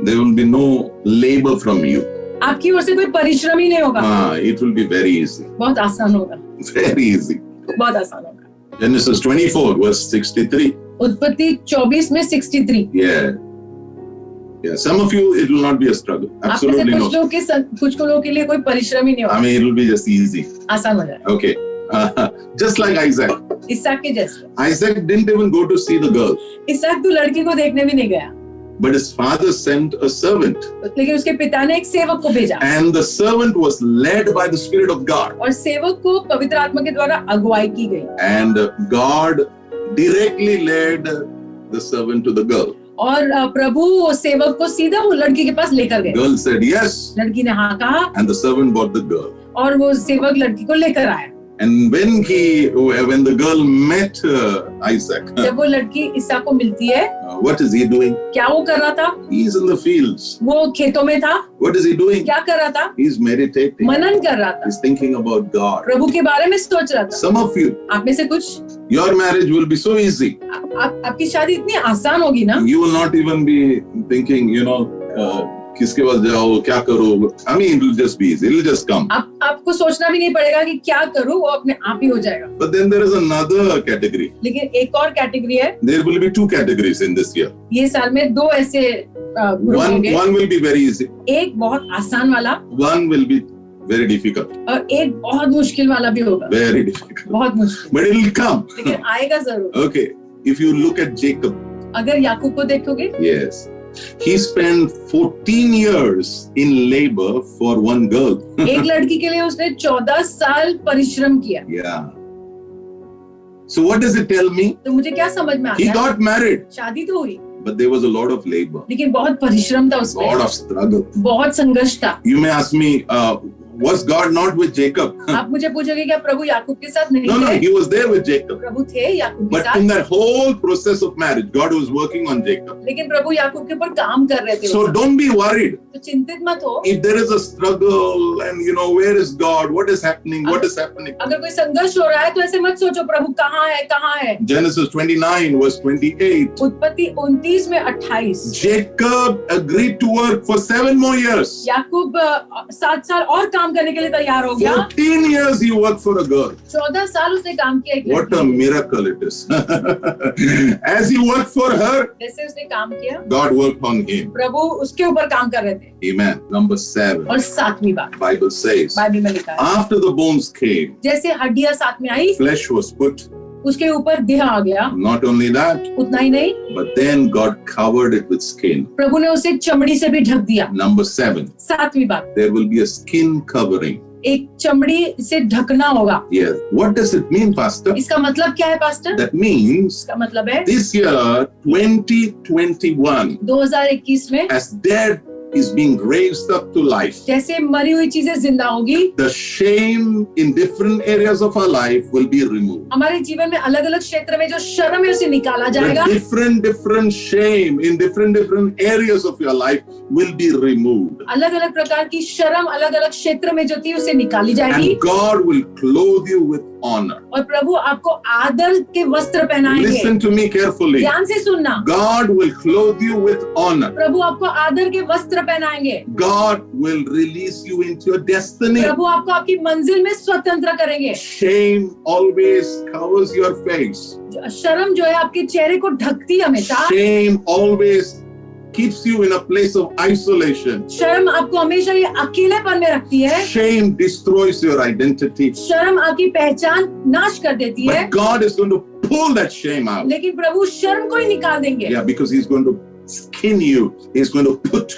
there will be no labor from you. आपकी ओर से कोई परिश्रम ही नहीं होगा, It will be very easy. बहुत आसान होगा, Very easy. बहुत आसान होगा। Genesis 24 verse 63. उत्पत्ति 24 में 63। Yeah. Some of you, it will not be a struggle. Absolutely कुछ लोगों के लिए कोई परिश्रम ही नहीं होगा। I mean, it will be just easy. आसान हो जाएगा। Okay. Just like Isaac. इसहाक के जैसे। Isaac didn't even go to see the girl. इसहाक तो लड़की को देखने भी नहीं गया। But his father sent a servant. लेकिन उसके पिता ने एक सेवक को भेजा। And the servant was led by the Spirit of God. और सेवक को पवित्र आत्मा के द्वारा अगुवाई की गई। And God directly led the servant to the girl. और प्रभु सेवक को सीधा वो लड़की के पास लेकर गए। Girl said yes. लड़की ने हाँ कहा। And the servant brought the girl. और वो सेवक लड़की को लेकर आया। And when the girl met Isaac, जब वो लड़की इसहाक को मिलती है, what is he doing? क्या वो कर रहा था? He is in the fields. वो खेतों में था। What is he doing? क्या कर रहा था? He is meditating. मनन कर रहा था। He is thinking about God. प्रभु के बारे में सोच रहा था। Some of you, आप में से कुछ, your marriage will be so easy. आपकी शादी इतनी आसान होगी ना? You will not even be thinking, किसके पास जाओ, क्या करो. I mean, it will just be easy. It will just come. आपको सोचना भी नहीं पड़ेगा कि क्या करूं, वो अपने आप ही हो जाएगा। But then there is another category. लेकिन एक और कैटेगरी है। There will be two categories in this year. ये साल में दो ऐसे ग्रुप होंगे। One will be very easy. एक बहुत आसान वाला। One will be very difficult. और एक बहुत मुश्किल वाला भी होगा। Very difficult. बहुत मुश्किल। But it will come. लेकिन आएगा जरूर। Okay. If you look at Jacob. अगर याकूब को देखोगे। Yes. He spent 14 years in labor for one girl. एक लड़की के लिए उसने 14 साल परिश्रम किया। Yeah. So what does it tell me? तो मुझे क्या समझ में आता है? He got married. शादी तो हुई। But there was a lot of labor. लेकिन बहुत परिश्रम था उसमें। Lot of struggle. बहुत संघर्ष था। You may ask me, was God not with Jacob? आप मुझे पूछोगे क्या प्रभु याकूब के साथ नहीं थे? No, he was there with Jacob. प्रभु थे याकूब के But साथ। in that whole process of marriage, God was working on Jacob. लेकिन प्रभु याकूब के ऊपर काम कर रहे थे। So don't be worried. तो चिंतित मत हो। If there is a struggle and where is God? What is happening? What is happening? अगर कोई संघर्ष हो रहा है तो ऐसे मत सोचो प्रभु कहाँ है, कहाँ है। Genesis 29 verse 28. उत्पत्ति 29 में 28। Jacob agreed to work for 7 more years. याकूब 7 साल और काम करने के लिए तैयार हो गया। 14 years he worked for a girl. 14 साल उसने काम किया। What a miracle it is. As he worked for her, जैसे उसने काम किया, God worked on him. प्रभु उसके ऊपर काम कर रहे थे। Amen. Number 7. और 7वीं बात, Bible says, बाइबल में लिखा है, after the bones came, जैसे हड्डियां साथ में आई, flesh was put. उसके ऊपर देह आ गया। Not only that, उतना ही नहीं, but then God covered it with skin. प्रभु ने उसे चमड़ी से भी ढक दिया। Number 7. 7वीं बात, There will be a skin covering. एक चमड़ी से ढकना होगा। Yes. What does it mean, Pastor? इसका मतलब क्या है पास्टर? That means इसका मतलब है this year, 2021, 2021 में as dead is being raised up to life. जैसे मरी हुई चीजें जिंदा होगी, The shame in different areas of our life will be removed. हमारे जीवन में अलग अलग क्षेत्र में जो शर्म है उसे निकाला जाएगा। The different shame in different areas of your life will be removed. अलग अलग प्रकार की शर्म अलग अलग क्षेत्र में जो थी उसे निकाली जाएगी। And God will clothe you with honor. और प्रभु आपको आदर के वस्त्र पहनाएंगे। Listen to me carefully. ध्यान से सुनना। God will clothe you with honor. प्रभु आपको आदर के वस्त्र पहनाएंगे। God will release you into your destiny. प्रभु आपको आपकी मंजिल में स्वतंत्र करेंगे। Shame always covers your face. शर्म जो है आपके चेहरे को ढकती है हमेशा। Shame always keeps you in a place of isolation. शर्म आपको हमेशा ये अकेलेपन में रखती है। Shame destroys your identity. शर्म आपकी पहचान नाश कर देती है। But God is going to pull that shame out. लेकिन प्रभु शर्म को ही निकाल देंगे। Yeah, because He's going to skin you. He's going to put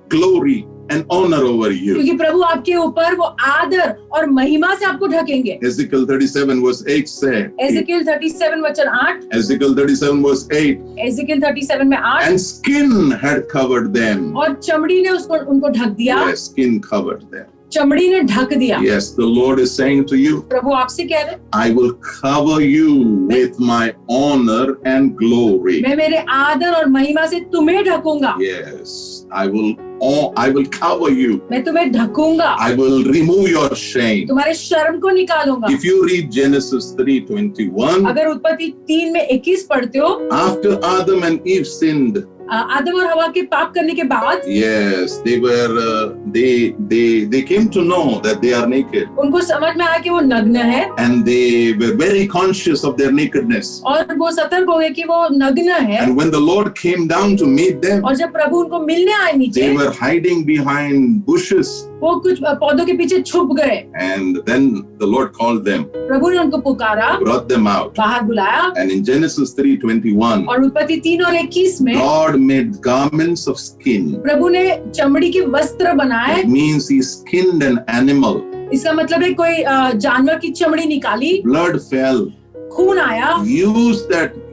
glory and honor over you. क्योंकि प्रभु आपके ऊपर वो आदर और महिमा से आपको ढकेंगे। Ezekiel 37 verse 8 said. एजेकियल 37 वचन 8। Ezekiel 37 verse 8. एजेकियल 37 में 8। And skin had covered them. और चमड़ी ने उनको ढक दिया। Yes, skin covered them. चमड़ी ने ढक दिया। Yes, the Lord is saying to you, प्रभु आपसे कह रहे, I will cover you with my honor and glory. मैं मेरे आदर और महिमा से तुम्हें ढकूंगा। Yes, I will cover you. मैं तुम्हें ढकूंगा। I will remove your shame. तुम्हारे शर्म को निकालूंगा। If you read Genesis 3:21, अगर उत्पत्ति 3 में 21 पढ़ते हो, after Adam and Eve sinned, आदम और हवा के पाप करने के बाद yes, they came to know that they are naked, उनको समझ में आया कि वो नग्न है, and they were very conscious of their nakedness. और वो सतर्क हो गए कि वो नग्न है। And when the Lord came down to meet them, और जब प्रभु उनको मिलने आए नीचे, they were hiding behind bushes, वो कुछ पौधों के पीछे छुप गए। and then the Lord called them, प्रभु ने उनको पुकारा, brought them out. बाहर बुलाया, And in Genesis 3:21, और उत्पत्ति 3 और 21 में God made garments of skin. प्रभु ने चमड़ी के वस्त्र बनाए। It means He skinned an animal. इसका मतलब है कोई जानवर की चमड़ी निकाली, Blood fell. खून आया,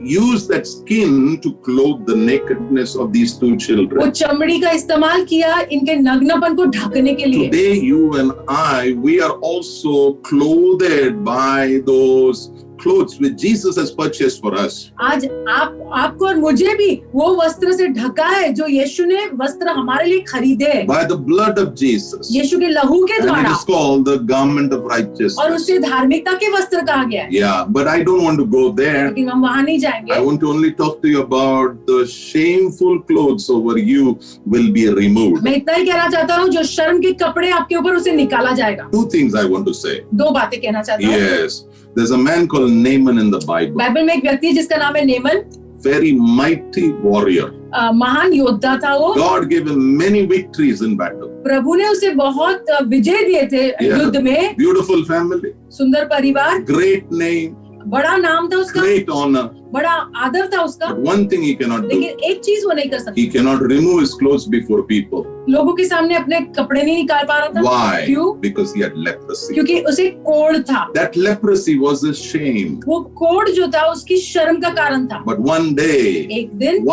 Use that skin to clothe the nakedness of these two वो children. चमड़ी का इस्तेमाल किया इनके नग्नपन को ढकने के लिए। Today, you and I, we are also clothed by those clothes which Jesus has purchased for us. आज आपको और मुझे भी वो वस्त्र से ढका है जो यीशु ने वस्त्र हमारे लिए खरीदे, By the blood of Jesus. यीशु के लहू के And it द्वारा, is called the garment of और righteousness. उसे धार्मिकता के वस्त्र कहा गया है। Yeah, but I don't want to go there. लेकिन हम वहां नहीं I जाएंगे। want to only talk to you about the shameful clothes over you will be removed. मैं इतना ही कहना चाहता हूँ, जो शर्म के कपड़े आपके ऊपर उसे निकाला जाएगा। Two things I want to say. दो बातें कहना चाहता हूँ। Yes, there's a man called Naaman in the Bible. Bible में एक व्यक्ति है जिसका नाम है नेमन, Very mighty warrior. महान योद्धा था वो। God gave him many victories in battle. प्रभु ने उसे बहुत विजय दिए थे युद्ध में। Beautiful family, सुंदर परिवार, great name, बड़ा नाम था उसका, great honor. बड़ा आदर था उसका। But one thing he cannot do. लेकिन एक चीज वो नहीं कर सकता, He cannot remove his clothes before people. लोगों के सामने अपने कपड़े नहीं निकाल पा रहा था। Why? क्यों? Because he had leprosy. क्योंकि उसे कोढ़ था। That leprosy was a shame. वो कोढ़ जो था उसकी शर्म का कारण था। But one day, एक दिन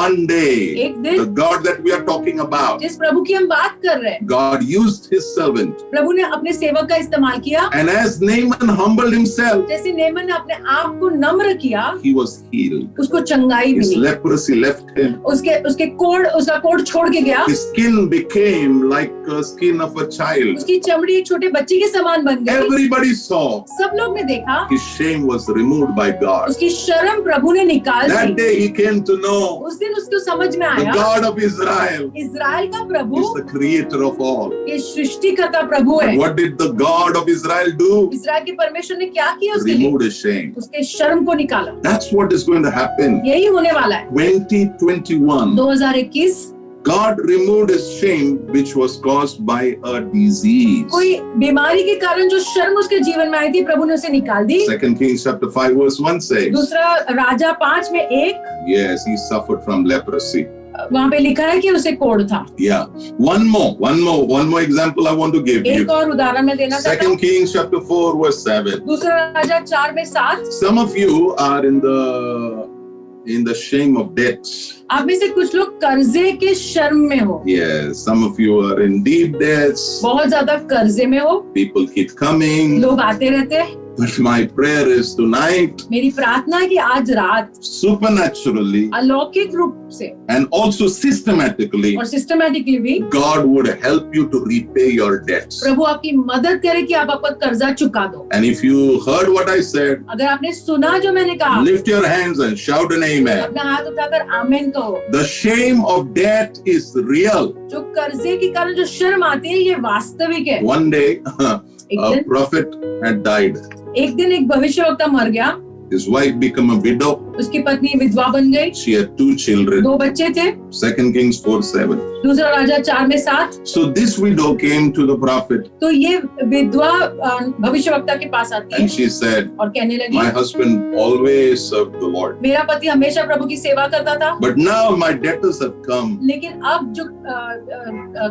the God that we are talking about, जिस प्रभु की हम बात कर रहे हैं, God used his servant. प्रभु ने अपने सेवक का इस्तेमाल किया। And as Naaman humbled himself, जैसे नेमन ने अपने आप को नम्र किया, he was healed. उसको चंगाई His मिली। leprosy left him. उसका कोढ़ छोड़ के गया। His skin became like a skin of a child. उसकी चमड़ी एक छोटे बच्चे के समान बन गई। Everybody saw. सब लोग ने देखा। His shame was removed by God. उसकी शर्म प्रभु ने निकाल That the. day he came to know उस दिन उसको समझ में the आया, God of Israel इज़राइल का प्रभु is the creator of all. ये सृष्टिकर्ता प्रभु है। What did the God of Israel do? Israel के परमेश्वर ने क्या किया उसके लिए? Removed his shame. उसके शर्म को निकाला। That's what is going to happen. यही होने वाला है। 2021. 2021 God removed his shame which was caused by a disease. कोई बीमारी के कारण जो शर्म उसके जीवन में आई थी, प्रभु ने उसे निकाल दी। 2 Kings chapter 5 verse 1 says, दूसरा राजा 5 में 1, yes, he suffered from leprosy. वहाँ पे लिखा है कि उसे कोढ़ था। Yeah. One more example I want to give एक you. और उदाहरण मैं देना चाहता 2 हूँ। Kings chapter 4 verse 7. दूसरा राजा 4 में 7। Some of you are in the shame of debts. आप में से कुछ लोग कर्जे के शर्म में हो। Yes, some of you are in deep debts. बहुत ज्यादा कर्जे में हो। People keep coming. लोग आते रहते हैं। But my prayer is tonight, मेरी प्रार्थना है कि आज रात supernaturally अलौकिक रूप से and also systematically, और सिस्टमैटिकली भी God would help you to repay your debts. प्रभु आपकी मदद करे कि आप आपका कर्जा चुका दो। And if you heard what I said, अगर आपने सुना जो मैंने कहा, lift your hands and shout an amen. अपना हाथ उठाकर आमीन कहो। The shame of debt is real. जो कर्जे के कारण जो शर्म आती है ये वास्तविक है। One day, एक a दिन prophet had died. एक भविष्यवक्ता मर गया। His wife became a widow. उसकी पत्नी विधवा बन गई। She had 2 children. 2 बच्चे थे। 2 Kings 4:7. दूसरा राजा 4 में 7। So this widow came to the prophet तो ये विधवा भविष्यवक्ता के पास आती है and she said, और कहने लगी, my husband always served the Lord. मेरा पति हमेशा प्रभु की सेवा करता था, But now my debtors have come लेकिन अब जो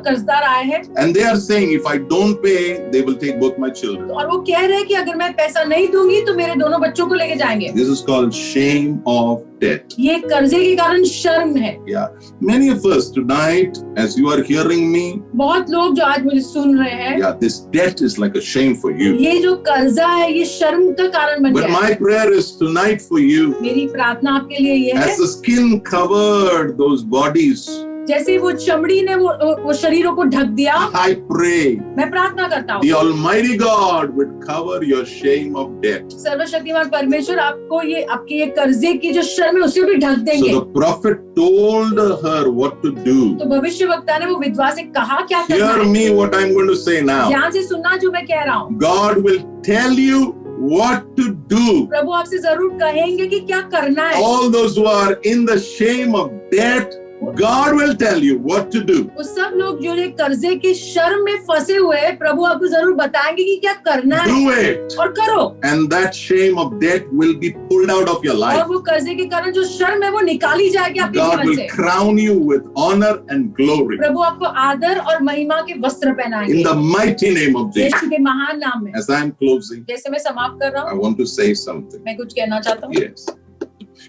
कर्जदार आए हैं and they are saying if I don't pay, they will take both my children. और वो कह रहे हैं कि अगर मैं पैसा नहीं दूंगी तो मेरे दोनों बच्चों को लेके जाएंगे। This is called shame of debt. ये कर्जे के कारण शर्म है। Yeah. Many of us tonight, as you are hearing me, बहुत लोग जो आज मुझे सुन रहे हैं, yeah, this debt is like a shame for you. ये जो कर्जा है ये शर्म का कारण बन But गया है। my prayer is tonight for you. मेरी प्रार्थना आपके लिए ये है, As the skin covered those bodies जैसे वो चमड़ी ने वो शरीरों को ढक दिया, I pray मैं प्रार्थना करता the हूँ Almighty God would cover your shame of debt. सर्वशक्तिमान परमेश्वर आपको ये आपके ये कर्जे की जो शर्म है उसे भी ढक So देंगे। the prophet told her what to do. तो भविष्यवक्ता ने वो विधवा से कहा क्या करना Hear है। me what I'm going to say now. ध्यान से सुनना जो मैं कह रहा हूँ। God will tell you what to do. प्रभु आपसे जरूर कहेंगे कि क्या करना है। All those who are in the shame of debt, God will tell you what to do. वो सब लोग जो ये कर्जे की शर्म में फंसे हुए हैं, प्रभु आपको जरूर बताएंगे कि क्या करना है Do it. और करो। And that shame of debt will be pulled out of your और life. वो कर्जे के कारण जो शर्म है वो निकाली जाएगी आपके God जीवन will से। crown you with honor and glory. प्रभु आपको आदर और महिमा के वस्त्र In पहनाएंगे the mighty name of Jesus. यीशु के महान नाम में। As I'm closing, जैसे मैं समाप्त कर रहा I हूँ, want to say something. मैं कुछ कहना चाहता हूँ। Yes.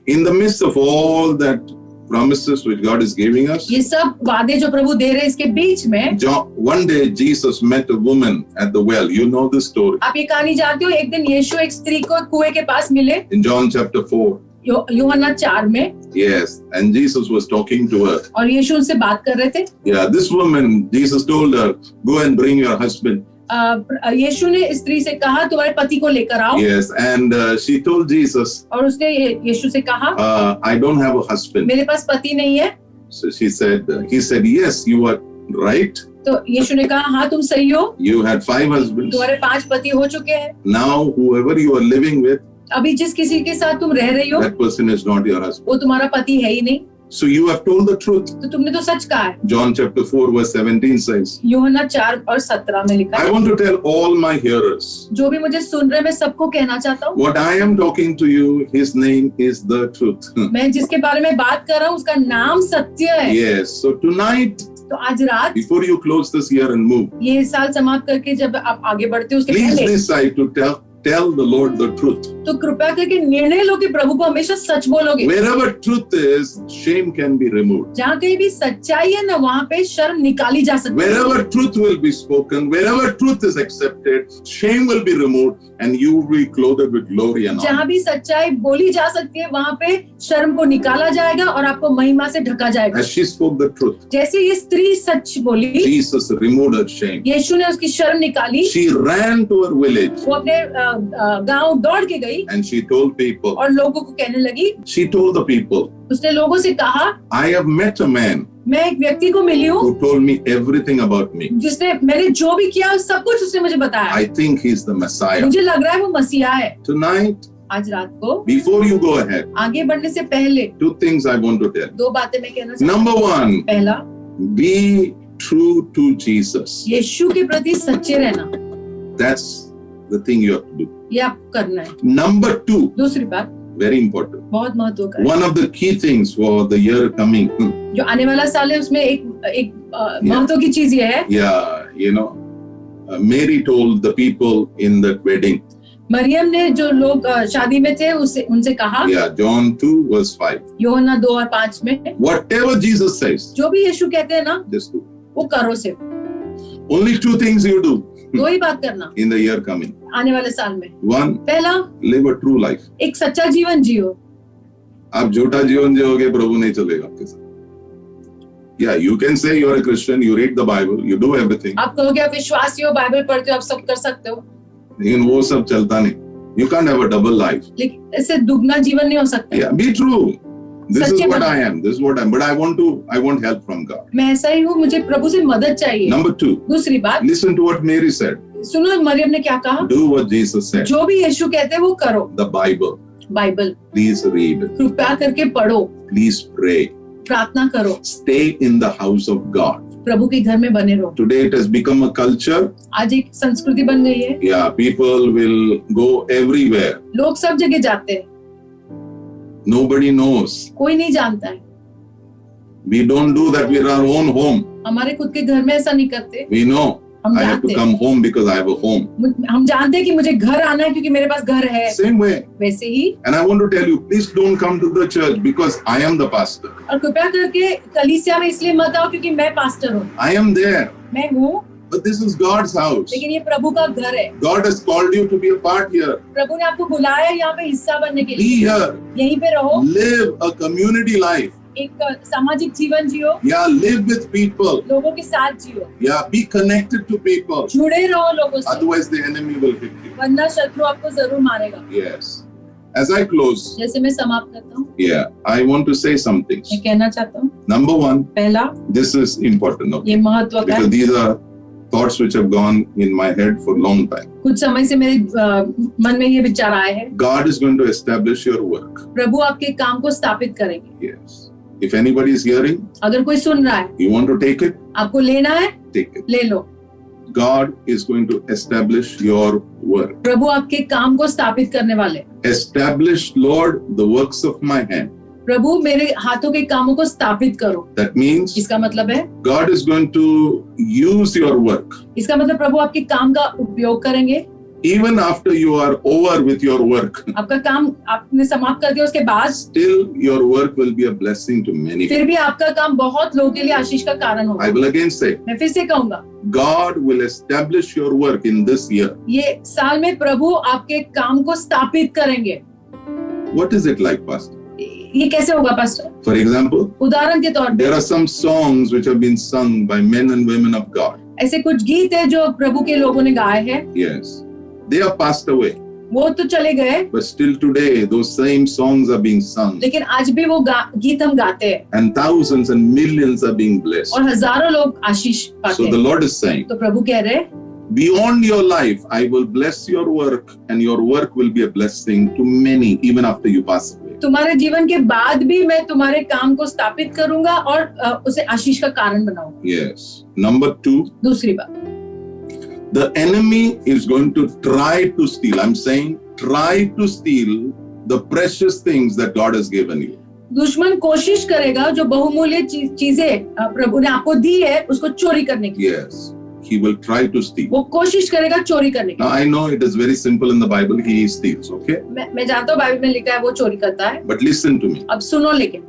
In the midst of all that promises which God is giving us, ये सब वादे जो प्रभु दे रहे हैं इसके बीच में one day Jesus met a woman at the well. You know this story. आप ये कहानी जानते हो, एक दिन यीशु एक स्त्री को कुएं के पास मिले, In John chapter 4. यूहन्ना 4 में, Yes. And Jesus was talking to her. और यीशु उनसे बात कर रहे थे। Yeah, this woman, Jesus told her, go and bring your husband. यीशु ने स्त्री से कहा तुम्हारे पति को लेकर आओ। Yes. And she told Jesus, और उसने यीशु से कहा I don't have a husband. मेरे पास पति नहीं है। So he said, yes, you are right. तो यीशु ने कहा हाँ तुम सही हो, You had 5 husbands. तुम्हारे 5 पति हो चुके हैं। Now whoever you are living with, अभी जिस किसी के साथ तुम रह रही हो that person is not your husband. वो तुम्हारा पति है ही नहीं। So you have told the truth. तो तुमने तो सच कहा है। John chapter 4 verse 17 says, यूहन्ना 4 और 17 में लिखा I है। want to tell all my hearers, जो भी मुझे सुन रहे हैं, मैं सबको कहना चाहता हूँ, what I am talking to you, his name is the truth. मैं जिसके बारे में बात कर रहा हूँ उसका नाम सत्य है। Yes. So tonight, तो आज रात before you close this year and move, ये साल समाप्त करके जब आप आगे बढ़ते हो उसके please पहले decide to tell the Lord the truth. तो कृपया करके निर्णय लो कि प्रभु को हमेशा सच बोलोगे। Wherever truth is, shame can be removed. जहाँ कहीं भी सच्चाई है ना वहाँ पे शर्म निकाली जा सकती है। Wherever truth will be spoken, wherever truth is accepted, shame will be removed and you will be clothed with glory and honor. जहाँ भी सच्चाई बोली जा सकती है वहाँ पे शर्म को निकाला जाएगा और आपको महिमा से ढका जाएगा। As she spoke the truth, जैसे ये स्त्री सच बोली, Jesus removed her shame. यीशु ने उसकी शर्म निकाली। She ran to her village वो अपने गांव दौड़ के गई and she told people, और लोगों को कहने लगी, she told the people, उसने लोगों से कहा I have met a man मैं एक व्यक्ति को मिली हूँ who told me everything about me. जिसने मैंने जो भी किया सब कुछ उसने मुझे बताया। I think he's the Messiah. मुझे लग रहा है वो मसीहा है। Tonight, आज रात को before you go ahead, आगे बढ़ने से पहले 2 things I want to tell. 2 बातें मैं कहना चाहती हूँ। Number 1, पहला, be true to Jesus. यीशु के प्रति सच्चे रहना, That's the thing you have to do. ये आपको करना है। Number 2, दूसरी बात very important. बहुत महत्व का है, One of the key things for the year coming. जो आने वाला साल है उसमें एक महत्व की चीज ये है। Yeah, you know, Mary told the people in that wedding. Maryam ने जो लोग शादी में थे उनसे कहा, Yeah, John 2 verse 5. यूहन्ना 2 और 5 में, Whatever Jesus says, जो भी यीशु कहते हैं ना just do. वो करो सिर्फ। Only 2 things you do 2 ही बात करना in the year coming. आने वाले साल में। 1, पहला, live a true life. एक सच्चा जीवन जियो। आप झूठा जीवन जियोगे, प्रभु नहीं चलेगा आपके साथ. Yeah, you can say you are a Christian, you read the Bible, you do everything. आप कहोगे आप विश्वासी हो, बाइबल पढ़ते हो, आप सब कर सकते हो, लेकिन वो सब चलता नहीं. You can't have a double life. लेकिन इससे दुगना जीवन नहीं हो सकता। Yeah, be true. This is सच्चे what बनो। I am. This is what I am. But I want help from God. मैं ऐसा ही हूँ, मुझे प्रभु से मदद चाहिए। Number 2, दूसरी बात, listen to what Mary said. सुनो मरियम ने क्या कहा, Do what Jesus said. जो भी यीशु कहते हैं वो करो। The Bible. Bible Please read. कृपया करके पढ़ो, Please pray. प्रार्थना करो, Stay in the house of God. प्रभु के घर में बने रहो। Today it has become a culture. आज एक संस्कृति बन गई है, Yeah, people will go everywhere. लोग सब जगह जाते हैं, Nobody knows. कोई नहीं जानता है। We don't do that with our own home. हमारे खुद के घर में ऐसा नहीं करते। We know. हम I have to जानते come home because I have a home. हम जानते हैं कि मुझे घर आना है क्योंकि मेरे पास घर है। Same way. वैसे ही, And I want to tell you, please don't come to the church because I am the pastor. और कृपया करके कलीसिया में इसलिए मत आओ क्योंकि मैं पास्टर हूँ। I am there. मैं हूँ, But this is God's house. लेकिन ये प्रभु का घर है। God has called you to be a part here. प्रभु ने आपको बुलाया है यहाँ पे हिस्सा बनने के Be लिए। here. यहीं पे रहो, Live a community life. एक सामाजिक जीवन जियो, Yeah, live with people. लोगों के साथ जियो, Yeah, be connected to people. जुड़े रहो लोगों से, Otherwise, the enemy will hit you. वरना शत्रु आपको जरूर मारेगा। Yes. As I close, जैसे मैं समाप्त करता हूँ, yeah, I want to say some things. मैं कहना चाहता हूँ, Number one, पहला, this is important, okay? ये महत्व का Because है। these are thoughts which have gone in my head for a long time. कुछ समय से मेरे मन में ये विचार आए हैं, God is going to establish your work. प्रभु आपके काम को स्थापित करेंगे। Yes. If anybody is hearing, अगर कोई सुन रहा है, you want to take it, आपको लेना है, take it. ले लो। God is going to establish your work. प्रभु आपके काम को स्थापित करने वाले। Establish, Lord, the works of my hand. प्रभु मेरे हाथों के कामों को स्थापित करो। That means इसका मतलब है, God is going to use your work. इसका मतलब प्रभु आपके काम का उपयोग करेंगे। Even after you are over with your work, आपका काम आपने समाप्त कर दिया, उसके बाद still your work will be a blessing to many फिर people. भी आपका काम बहुत लोगों के लिए आशीष का कारण होगा। I will again say, मैं फिर से कहूंगा, God will establish your work in this year. ये साल में प्रभु आपके काम को स्थापित करेंगे। What is it like, Pastor? ये कैसे होगा पास्टर? For example, उदाहरण के तौर there पे are some songs which have been sung by men and women of God. ऐसे कुछ गीत है जो प्रभु के लोगों ने गाए हैं, Yes. They have passed away. वो तो चले गए, But still today, those same songs are being sung. लेकिन आज भी वो गीत हम गाते हैं And thousands and millions are being blessed. और हजारों लोग आशीष पाते So the हैं। Lord is saying, तो प्रभु कह रहे हैं, beyond your life, I will bless your work, and your work will be a blessing to many, even after you pass away. तुम्हारे जीवन के बाद भी मैं तुम्हारे काम को स्थापित करूंगा और उसे आशीष का कारण बनाऊंगा। Yes. Number two, दूसरी बात, the enemy is going to try to steal. I'm saying, try to steal the precious things that God has given you. दुश्मन कोशिश करेगा जो बहुमूल्य चीजें प्रभु ने आपको दी है उसको चोरी करने की। Yes. He will try to steal. वो कोशिश करेगा चोरी करने की। Now I know it is very simple in the Bible. He steals, okay? मैं जानता हूँ बाइबल में लिखा है वो चोरी करता है। But listen to me. अब सुनो, लेकिन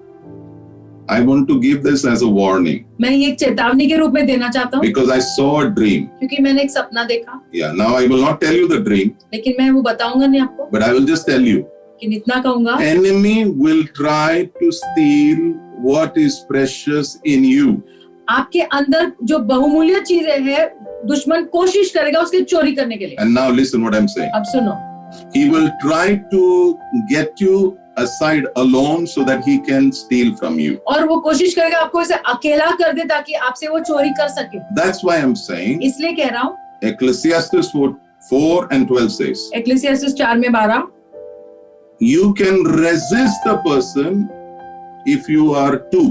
I want to give this as a warning मैं ये एक चेतावनी के रूप में देना चाहता हूँ, because I saw a dream. क्योंकि मैंने एक सपना देखा। Yeah. Now I will not tell you the dream, लेकिन मैं वो बताऊंगा नहीं आपको, but I will just tell you. कि इतना कहूंगा, Enemy will try to steal what is precious in you. आपके अंदर जो बहुमूल्य चीजें हैं दुश्मन कोशिश करेगा उसके चोरी करने के लिए। And now listen what I'm saying. अब सुनो, He will try to get you aside alone so that he can steal from you. और वो कोशिश करेगा आपको इसे अकेला कर दे ताकि आपसे वो चोरी कर सके। That's why I'm saying इसलिए कह रहा हूँ, Ecclesiastes 4 and 12 says, एक्लेसियास्टिस 4:12, you can resist a person if you are two.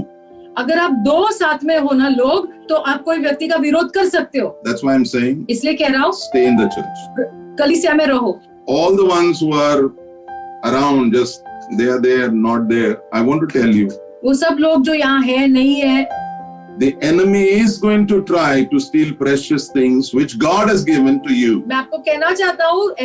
अगर आप दो साथ में हो ना लोग, तो आप कोई व्यक्ति का विरोध कर सकते हो। That's why I'm saying, इसलिए कह रहा हूँ, stay in the church. कलीसिया में रहो। All the ones who are around, just they are there, not there. I want to tell you, वो सब लोग जो यहाँ है नहीं है, the enemy is going to try to steal precious things which God has given to you. मैं आपको कहना चाहता हूँ,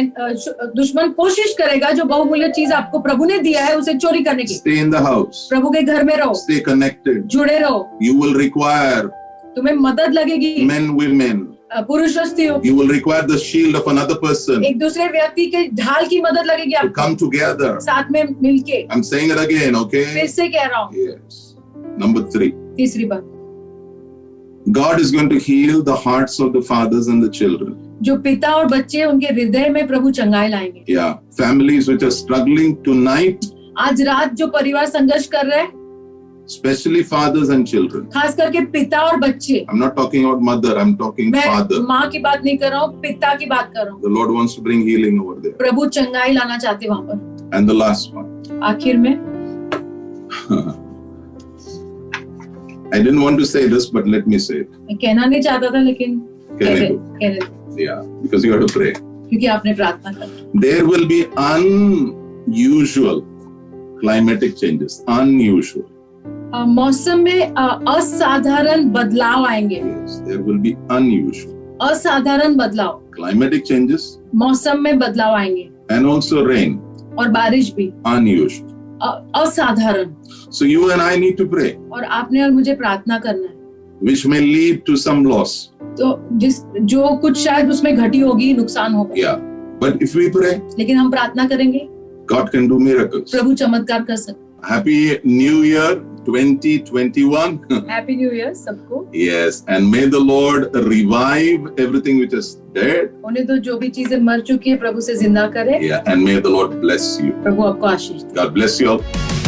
दुश्मन कोशिश करेगा जो बहुमूल्य चीज आपको प्रभु ने दिया है उसे चोरी करने की। Stay in the house. प्रभु के घर में रहो, Stay connected. जुड़े रहो। You will require तुम्हें मदद लगेगी, men, women. पुरुष और स्त्रियों, You will require the shield of another person एक दूसरे व्यक्ति के ढाल की मदद लगेगी to आपको, come together. साथ में मिलके। I'm saying it again, फिर okay? से कह रहा हूँ, Yes. Number 3. तीसरी बात, God is going to heal the hearts of the fathers and the children. जो पिता और बच्चे उनके हृदय में प्रभु चंगाई लाएंगे। Yeah. Families which are struggling tonight, आज रात जो परिवार संघर्ष कर रहे हैं, especially fathers and children. खास करके पिता और बच्चे, I'm not talking about mother, I'm talking मैं father. माँ की बात नहीं कर रहा हूँ, पिता की बात कर रहा हूँ। The Lord wants to bring healing over there. प्रभु चंगाई लाना चाहते वहां पर। And the last one. आखिर में, I didn't want to say this, but let me say it. मैं कहना नहीं चाहता था लेकिन कहने दो. कहने दो, Yeah, because you have to pray. क्योंकि आपने प्रार्थना कर। There will be unusual climatic changes. Unusual. मौसम में असाधारण बदलाव आएंगे। Yes, there will be unusual. असाधारण बदलाव, Climatic changes मौसम में बदलाव आएंगे and also rain. और बारिश भी Unusual. असाधारण। So you and I need to pray, और आपने और मुझे प्रार्थना करना है, which may lead to some loss. तो जो कुछ शायद उसमें घटी होगी, नुकसान होगा, Yeah. But if we pray, लेकिन हम प्रार्थना करेंगे, God can do miracles. प्रभु चमत्कार कर सकते। Happy New Year 2021. Happy new year सबको। Yes, and may the Lord revive everything which is dead. उन्हें तो जो भी चीजें मर चुकी है प्रभु से जिंदा करे। Yeah, and may the Lord bless you. प्रभु आपको आशीष दे। God bless you all.